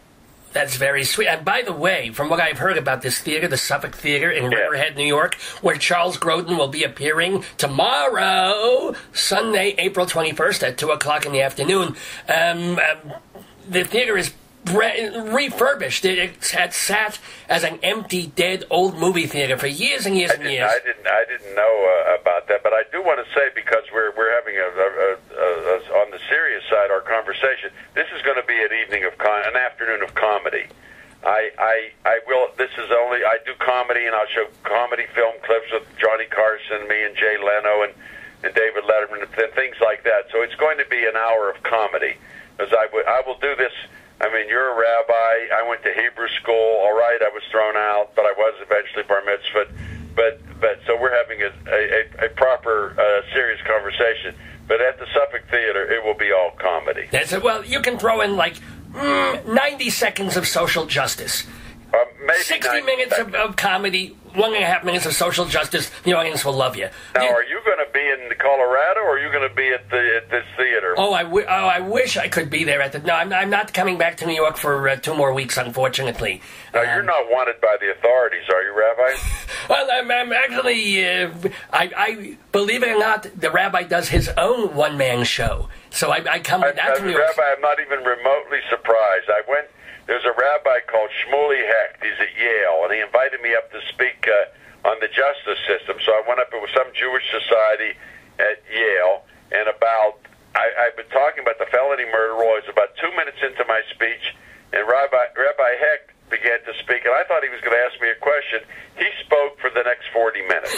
That's very sweet. And by the way, from what I've heard about this theater, the Suffolk Theater in Riverhead, New York, where Charles Grodin will be appearing tomorrow, Sunday, April 21st at 2 o'clock in the afternoon, the theater is refurbished. It had sat as an empty, dead, old movie theater for years and years and years. I didn't know about that, but I do want to say, because we're having on the serious side our conversation, this is going to be an afternoon of comedy. I do comedy, and I'll show comedy film clips with Johnny Carson, me and Jay Leno and David Letterman and things like that. So it's going to be an hour of comedy, because I will do this. I mean, you're a rabbi. I went to Hebrew school. All right, I was thrown out, but I was eventually bar mitzvahed. But so we're having a proper, serious conversation. But at the Suffolk Theater, it will be all comedy. Well, you can throw in 90 seconds of social justice. Maybe 60 minutes of comedy, 1.5 minutes of social justice. The audience will love you. Now, are you going to be in Colorado, or are you going to be at this theater? I wish I could be there No, I'm not coming back to New York for 2 more weeks, unfortunately. Now, you're not wanted by the authorities, are you, Rabbi? Well, I'm actually, I believe it or not, the rabbi does his own one-man show. So I come with that to New York. Rabbi, I'm not even remotely surprised. There's a rabbi called Shmuley Hecht. He's at Yale, and he invited me up to speak on the justice system. So I went up with some Jewish society at Yale, and I've been talking about the felony murder law. It's about 2 minutes into my speech, and Rabbi Hecht began to speak, and I thought he was going to ask me a question. He spoke for the next 40 minutes.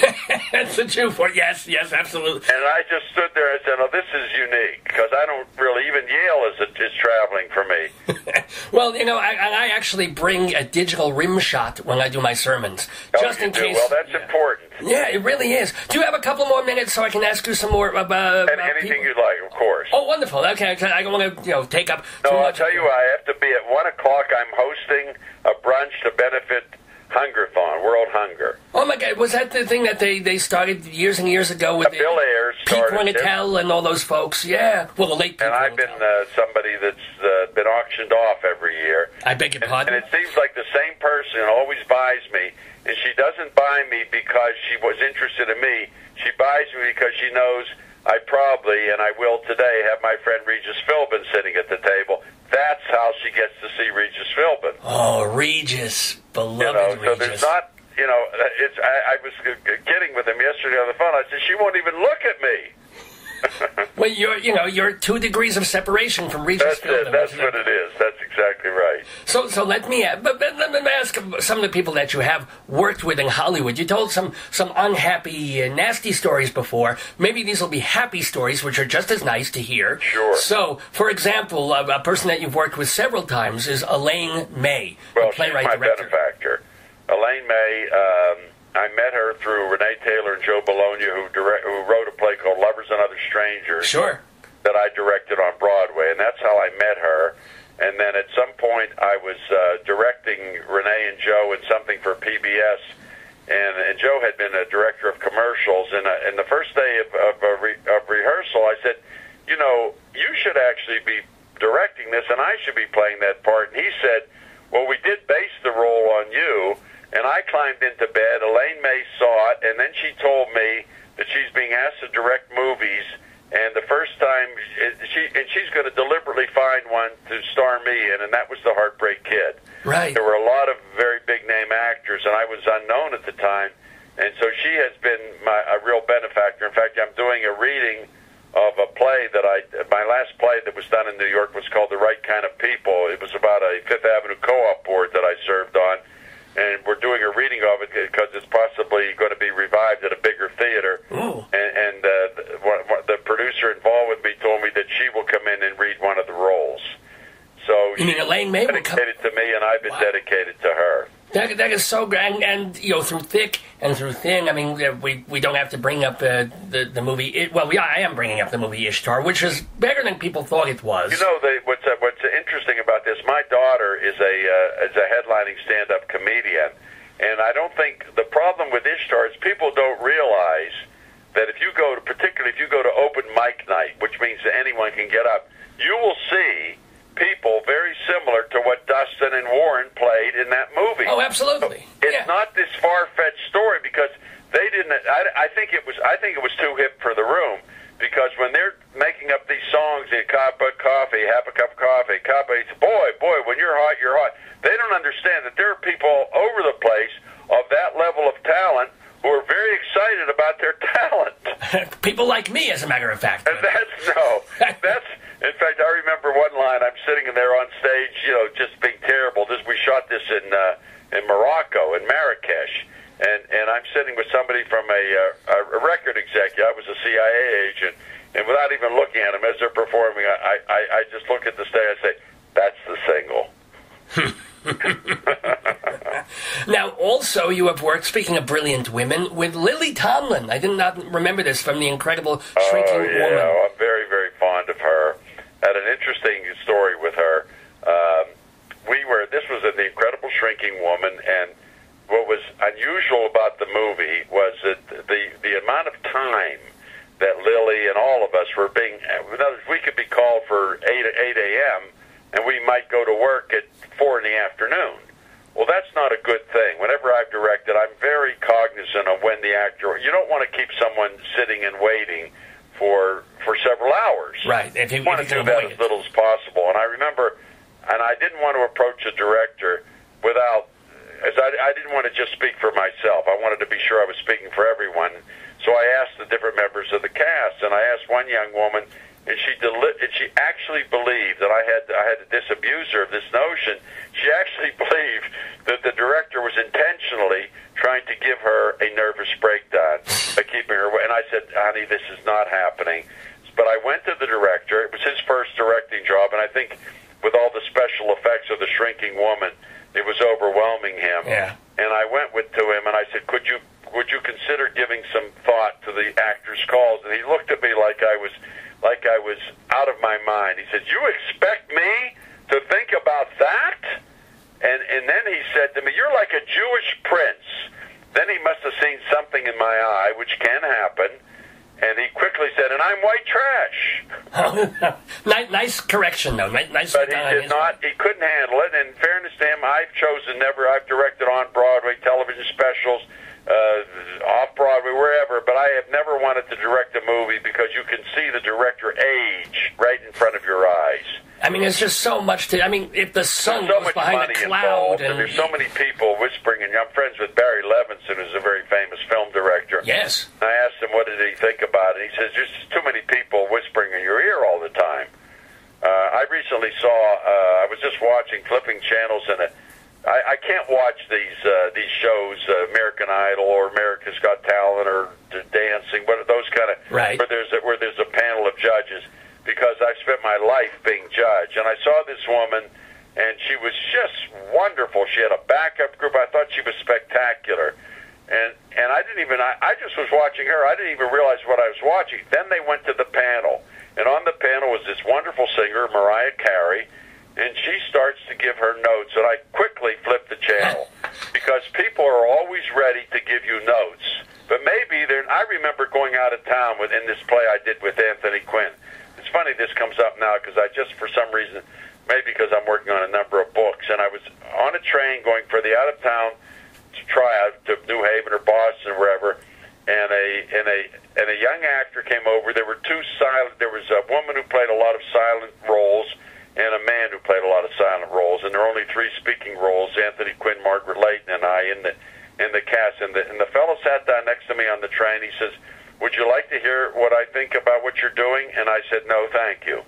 That's the truth. Yes, absolutely. And I just stood there and said, "Oh, this is unique," because I don't really, even Yale is traveling for me. Well, I actually bring a digital rim shot when I do my sermons, just in case. Well, that's important. Yeah, it really is. Do you have a couple more minutes so I can ask you some more about anything you'd like, of course. Oh, wonderful. Okay, I don't want to take up too much. No, I'll tell you, I have to be at 1 o'clock. I'm hosting a brunch to benefit Hungerthon, World Hunger. Oh my God, was that the thing that they started years and years ago with Bill Ayers Pete Renatel and all those folks? Yeah, well, the late Pete And I've been somebody that's been auctioned off every year. I beg your pardon? And it seems like the same person always buys me, and she doesn't buy me because she was interested in me. She buys me because she knows I probably, and I will today, have my friend Regis Philbin sitting at the table. That's how she gets to see Regis Philbin. Oh, Regis, beloved Regis. So there's not, I was kidding with him yesterday on the phone. I said, she won't even look at me. Well, you're 2 degrees of separation from Regis Philbin. That's what it is. That's exactly right. So let me ask some of the people that you have worked with in Hollywood. You told some unhappy, nasty stories before. Maybe these will be happy stories, which are just as nice to hear. Sure. So, for example, a person that you've worked with several times is Elaine May, well, a playwright she's my director. benefactor. Elaine May, I met her through Renee Taylor and Joe Bologna, who wrote a play called Lovers and Other Strangers. Sure. That I directed on Broadway, and that's how I met her. And then at some point, I was directing Renee and Joe in something for PBS, and Joe had been a director of commercials. And the first day of rehearsal, I said, actually be directing this, and I should be playing that part. And he said, well, we did base the role on you, and I climbed into bed. Elaine May saw it, and then she told me that she's being asked to direct movies, and the first time, she's going to deliberately find one to star me in, and that was the Heartbreak Kid. Right. There were a lot of very big-name actors, and I was unknown at the time, and so she has been a real benefactor. In fact, I'm doing a reading of a play that my last play that was done in New York was called The Right Kind of People. It was about a Fifth Avenue co-op board that I served on, and we're doing a reading of it because it's possibly going to be revived at a bigger theater. Ooh. And the producer involved with me told me that she will come in and read one of the roles. So you mean Elaine May will come? Dedicated to me, and I've been dedicated to her. That is so great, and through thick and through thin. I mean, we don't have to bring up the movie. I am bringing up the movie Ishtar, which is better than people thought it was. You know, what's interesting about this? My daughter is a headlining stand-up comedian, and I don't think the problem with Ishtar is people don't realize that particularly if you go to open mic night, which means that anyone can get up, you will see people very similar to what Dustin and Warren played in that movie. Oh, absolutely. It's not this far-fetched story because they didn't. I think it was too hip for the room because when they're making up these songs, a cup of coffee, half a cup of coffee, boy, when you're hot, you're hot. They don't understand that there are people over the place of that level of talent who are very excited about their talent. People like me, as a matter of fact. And in fact, I remember one line. I'm sitting there on stage, just being terrible. We shot this in Morocco, in Marrakesh, and I'm sitting with somebody from a record executive. I was a CIA agent, and without even looking at them as they're performing, I just look at the stage. I say, "That's the single." Now, also, you have worked, speaking of brilliant women, with Lily Tomlin. I did not remember this from The Incredible Shrinking Woman. I'm very, very fond of her. Had an interesting story with her. This was in The Incredible Shrinking Woman, and what was unusual about the movie was that the amount of time that Lily and all of us were being, in other words, we could be called for 8 a.m., and we might go to work at 4 in the afternoon. Well, that's not a good thing. Whenever I've directed, I'm very cognizant of when the actor, you don't want to keep someone sitting and waiting for several hours. Right. You want to do that as little as possible. And I remember, and I didn't want to approach a director without, I didn't want to just speak for myself. I wanted to be sure I was speaking for everyone. So I asked the different members of the cast, and I asked one young woman, and she actually believed that I had to disabuse her of this notion. She actually believed that the director was intentionally trying to give her a nervous breakdown by keeping her away. And I said, honey, this is not happening. But I went to the director. It was his first directing job, and I think with all the special effects of The Shrinking Woman, it was overwhelming him. Yeah. And I went to him, and I said, would you consider giving some thought to the actors' calls? And he looked at me like I was out of my mind. He said, you expect me to think about that? And then he said to me, you're like a Jewish prince. Then he must have seen something in my eye, which can happen, and he quickly said, and I'm white trash. Nice correction, though. Nice. But he did not. He couldn't handle it. And in fairness to him, I've directed on Broadway television specials, off-Broadway, wherever, but I have never wanted to direct a movie because you can see the director age right in front of your eyes. I mean, there's just so much to... I mean, if the sun goes behind a cloud... And there's so many people whispering, and I'm friends with Barry Levinson, who's a very famous film director. Yes. I asked him, what did he think about it? He says, there's just too many people whispering in your ear all the time. I recently saw... I was just flipping channels, and I can't watch these shows, American Idol or America's Got Talent or Dancing, but those kind of... Right. Where there's a panel of judges, because I've spent my life being judged. And I saw this woman, and she was just wonderful. She had a backup group. I thought she was spectacular. And I didn't even... I just was watching her. I didn't even realize what I was watching. Then they went to the panel. And on the panel was this wonderful singer, Mariah Carey, and she starts to give her notes, and I quickly flipped the channel because people are always ready to give you notes. But maybe I remember going out of town in this play I did with Anthony Quinn. it's funny this comes up now because I just, for some reason, maybe because I'm working on a number of books, and I was on a train going for the out-of-town tryout to New Haven or Boston or wherever, and a young actor came over. There were two silent. There was a woman who played a lot of silent roles, and a man who played a lot of silent roles. And there were only 3 speaking roles: Anthony Quinn, Margaret Leighton, and I in the cast. And the fellow sat down next to me on the train. He says, "Would you like to hear what I think about what you're doing?" And I said, "No, thank you,"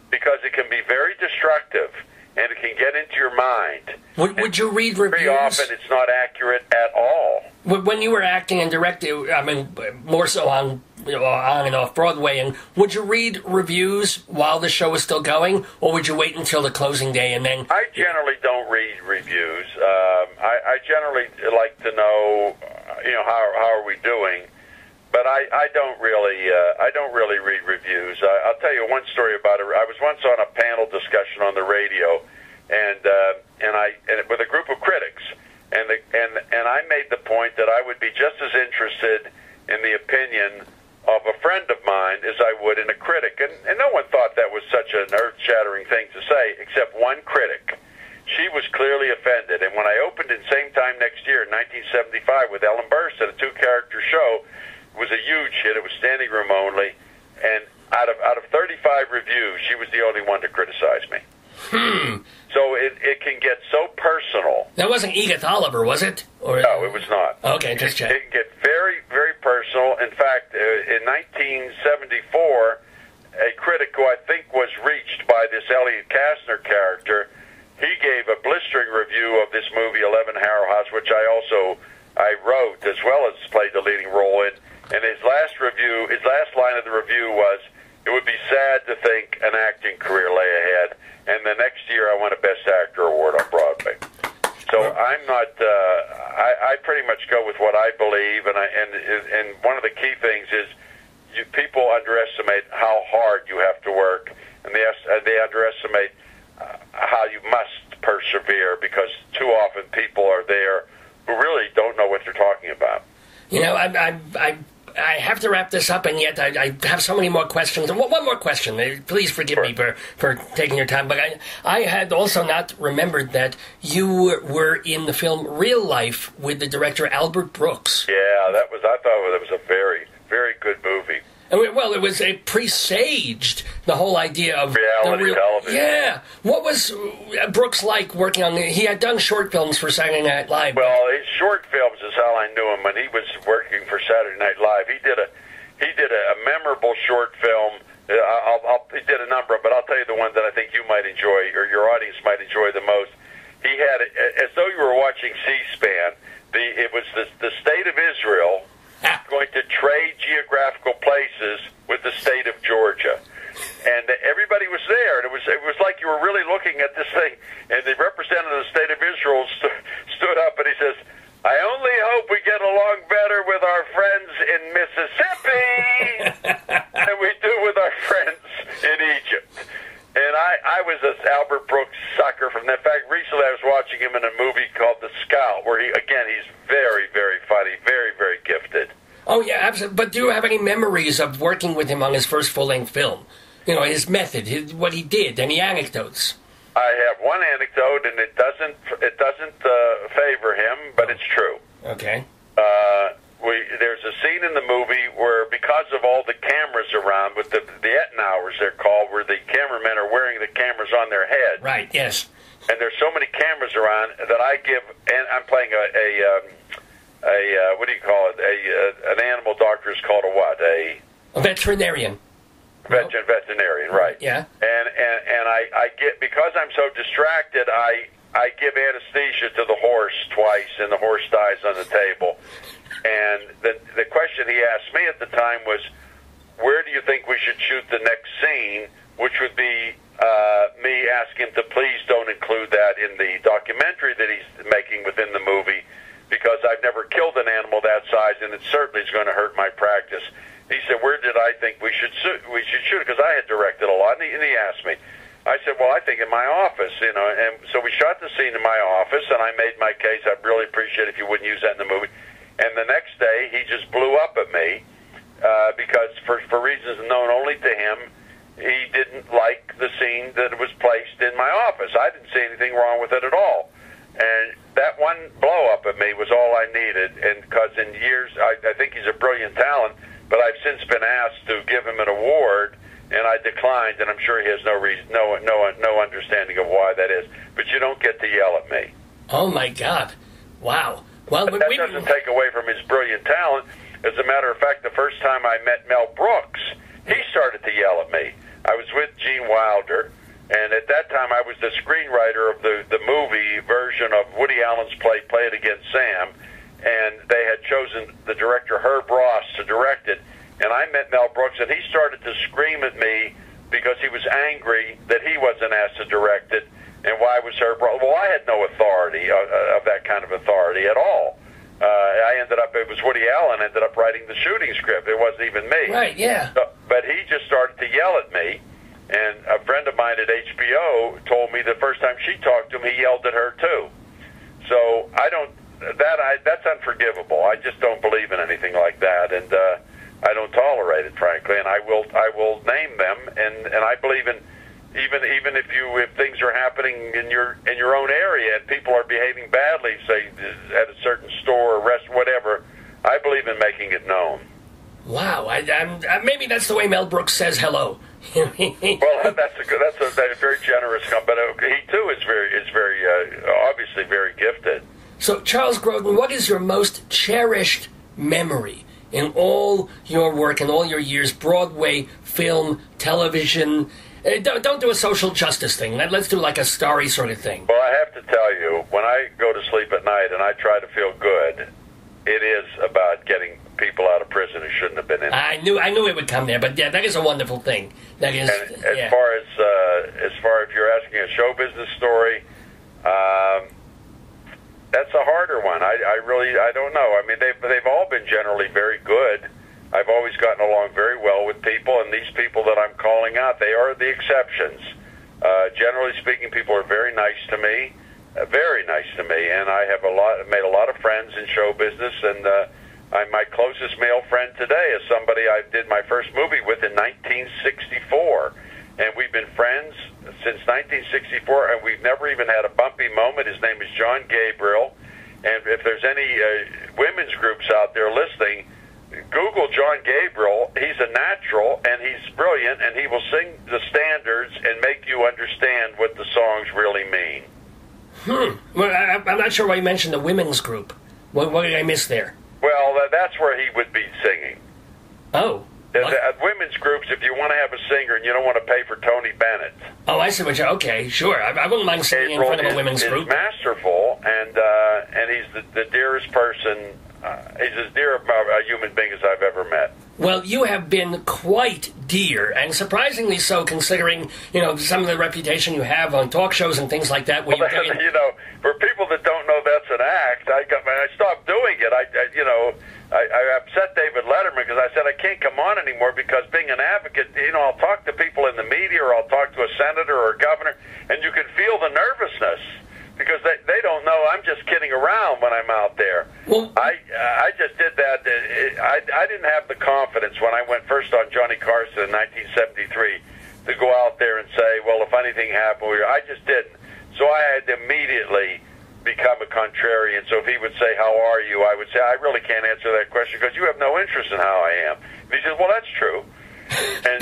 because it can be very destructive. And it can get into your mind. Would you read reviews? Very often it's not accurate at all. When you were acting and directing, I mean, more so on and off Broadway, and would you read reviews while the show was still going, or would you wait until the closing day and then... I generally don't read reviews. I generally like to know, how are we doing. But I don't really read reviews. I'll tell you one story about it. I was once on a panel discussion on the radio, and with a group of critics, and I made the point that I would be just as interested in the opinion of a friend of mine as I would in a critic, and no one thought that was such an earth-shattering thing to say, except one critic. She was clearly offended, and when I opened in Same Time Next Year in 1975 with Ellen Burstyn, a 2-character show. It was a huge hit. It was standing room only, and out of 35 reviews, she was the only one to criticize me. So it can get so personal. That wasn't Edith Oliver, was it? No, it was not. Okay, just check. It can get very, very personal. In fact, in 1974, a critic who I think was reached by this Elliot Kastner character, he gave a blistering review of this movie, 11 Harrow House, which I wrote as well as played the leading role in. And his last line of the review was, "It would be sad to think an acting career lay ahead." And the next year, I won a Best Actor award on Broadway. So I'm not. I pretty much go with what I believe, and one of the key things is people underestimate how hard you have to work, and they underestimate how you must persevere, because too often people are there who really don't know what they're talking about. I have to wrap this up, and yet I have so many more questions. One more question. Please forgive me for taking your time, but I had also not remembered that you were in the film Real Life with the director Albert Brooks. Yeah, I thought that was a very, very good movie. Well, it was a presaged the whole idea of reality television. Yeah. What was Brooks like working on he had done short films for Saturday Night Live. Well, his short films is how I knew him when he was working for Saturday Night Live. He did a memorable short film. He did a number, but I'll tell you the one that I think you might enjoy, or your audience might enjoy the most. He had, as though you were watching C-SPAN, it was the state of Israel going to trade geographical places with the state of Georgia, and everybody was there, and it was like you were really looking at this thing. And the representative of the state of Israel stood up, and he says, "I only hope we get along better with our friends in Mississippi than we do with our friends in Egypt." And I was an Albert Brooks sucker from that. In fact, recently I was watching him in a movie called The Scout, where he's very, very funny, very, very gifted. Oh, yeah, absolutely. But do you have any memories of working with him on his first full-length film? His method, what he did, any anecdotes? I have one anecdote, and it doesn't favor him, but it's true. Okay. There's a scene in the movie where, because of all the cameras around, with the Ettenhours they're called, where the cameramen are wearing the cameras on their head. Right, yes. And there's so many cameras around that I give, and I'm playing a what do you call it? An animal doctor is called a what? A veterinarian. Veterinarian, right? Yeah. And I get, because I'm so distracted, I give anesthesia to the horse twice, and the horse dies on the table. And the question he asked me at the time was, where do you think we should shoot the next scene, which would be me asking him to please don't include that in the documentary that he's making within the movie, because I've never killed an animal that size, and it certainly is going to hurt my practice. He said, where did I think we should shoot it? Because I had directed a lot, and he asked me. I said, well, I think in my office, and so we shot the scene in my office, and I made my case. I'd really appreciate it if you wouldn't use that in the movie. And the next day, he just blew up at me because for reasons known only to him, he didn't like the scene that was placed in my office. I didn't see anything wrong with it at all. And that one blow-up at me was all I needed. And because in years, I think he's a brilliant talent, but I've since been asked to give him an award, and I declined, and I'm sure he has no reason, no understanding of why that is. But you don't get to yell at me. Oh, my God. Wow. Well, but that doesn't take away from his brilliant talent. As a matter of fact, the first time I met Mel Brooks, he started to yell at me. I was with Gene Wilder, and at that time I was the screenwriter of the movie version of Woody Allen's play It Against Sam, and they had chosen the director Herb Ross to direct it. And I met Mel Brooks, and he started to scream at me because he was angry that he wasn't asked to direct it. And why was Herb Ross? Well, I had no authority of that kind of authority at all. It was Woody Allen ended up writing the shooting script. It wasn't even me. Right, yeah. But he just started to yell at me. And a friend of mine at HBO told me the first time she talked to him, he yelled at her too. So that's unforgivable. I just don't believe in anything like that, and I don't tolerate it, frankly. And I will name them, and I believe in even if things are happening in your own area and people are behaving badly, say at a certain store or restaurant, whatever, I believe in making it known. Wow, maybe that's the way Mel Brooks says hello. Well, that's a very generous comment. But he too is very obviously very gifted. So, Charles Grodin, what is your most cherished memory in all your work and all your years, Broadway, film, television? Don't do a social justice thing. Let's do like a starry sort of thing. Well, I have to tell you, when I go to sleep at night and I try to feel good, it is about getting people out of prison who shouldn't have been in. I knew it would come there, but yeah, that is a wonderful thing. That is. And as far as if you're asking a show business story, that's a harder one. I don't know. I mean, they've all been generally very good. I've always gotten along very well with people, and these people that I'm calling out, they are the exceptions. Generally speaking, people are very nice to me, and I have made a lot of friends in show business, and my closest male friend today is somebody I did my first movie with in 1964, and we've been friends since 1964, and we've never even had a bumpy moment. His name is John Gabriel, and if there's any women's groups out there listening, Google John Gabriel. He's a natural, and he's brilliant, and he will sing the standards and make you understand what the songs really mean. Well, I'm not sure why you mentioned the women's group. What did I miss there? Well, that's where he would be singing. Oh. At women's groups, if you want to have a singer and you don't want to pay for Tony Bennett. Oh, I see what you're... Okay, sure. I wouldn't mind singing in front of a women's group. He's masterful, and he's the dearest person... he's as dear a human being as I've ever met. Well, you have been quite dear, and surprisingly so, considering some of the reputation you have on talk shows and things like that. Where for people that don't know that's an act, I stopped doing it. I upset David Letterman because I said I can't come on anymore because being an advocate, I'll talk to people in the media or I'll talk to a senator or a governor, and you can feel the nervousness. Because they don't know I'm just kidding around when I'm out there. Well, I just did that. I didn't have the confidence when I went first on Johnny Carson in 1973 to go out there and say, well, if anything happened, I just didn't. So I had to immediately become a contrarian. So if he would say, how are you, I would say, I really can't answer that question because you have no interest in how I am. And he says, well, that's true. And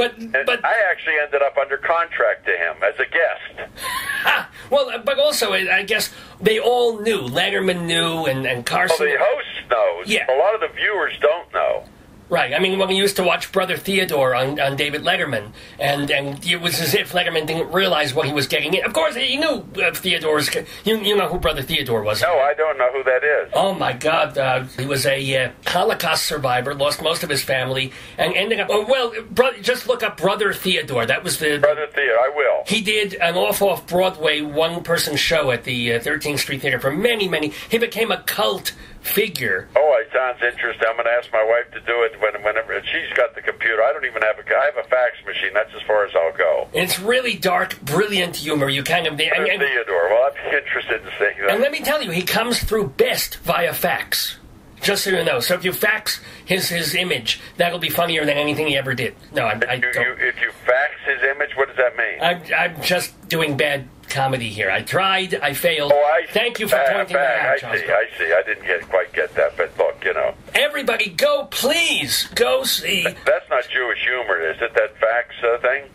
I actually ended up under contract to him as a guest. Well, but also, I guess they all knew. Letterman knew, and Carson... Well, the host knows. Yeah. A lot of the viewers don't know. Right. I mean, when we used to watch Brother Theodore on David Letterman, and it was as if Letterman didn't realize what he was getting in. Of course, he knew Theodore's... You know who Brother Theodore was. No, I don't know who that is. Oh, my God. He was a Holocaust survivor, lost most of his family, and ended up... just look up Brother Theodore. That was the... Brother Theodore, I will. He did an off-Broadway one-person show at the 13th Street Theater for many, many... He became a cult figure. Oh, it sounds interesting. I'm going to ask my wife to do it whenever she's got the computer. I don't even have I have a fax machine. That's as far as I'll go. It's really dark, brilliant humor. You kind of... Theodore. Well, I'd be interested in seeing that. And let me tell you, he comes through best via fax. Just so you know. So if you fax his image, that'll be funnier than anything he ever did. No, I don't. If you fax his image, what does that mean? I'm just doing bad comedy here. I tried. I failed. Oh, I see. Thank you for pointing that out, Charles. I see. I didn't quite get that, but look, Everybody, please go see. That's not Jewish humor, is it? That fax thing?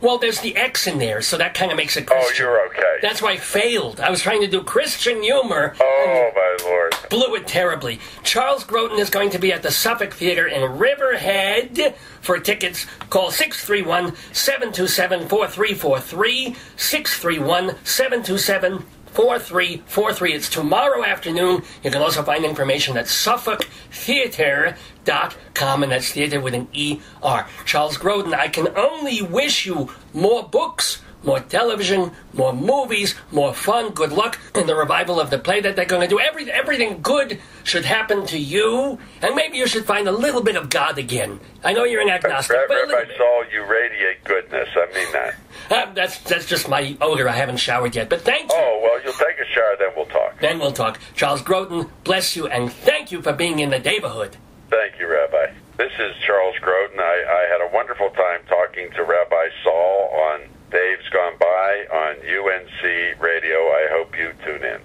Well, there's the X in there, so that kind of makes it Christian. Oh, you're okay. That's why I failed. I was trying to do Christian humor. Oh, my Lord. Blew it terribly. Charles Grodin is going to be at the Suffolk Theater in Riverhead. For tickets, call 631-727-4343, 631-727-4343. It's tomorrow afternoon. You can also find information at SuffolkTheater.com, and that's theater with an E-R. Charles Grodin, I can only wish you more books, more television, more movies, more fun. Good luck in the revival of the play that they're going to do. Everything good should happen to you, and maybe you should find a little bit of God again. I know you're an agnostic, but a little Rabbi bit. Sol, you radiate goodness. I mean that. That's just my odor. I haven't showered yet, but thank you. Oh, well, you'll take a shower, then we'll talk. Then we'll talk. Charles Grodin, bless you, and thank you for being in the neighborhood. Thank you, Rabbi. This is Charles Grodin. I had a wonderful time talking to Rabbi Sol on Dave's Gone By on UNC Radio. I hope you tune in.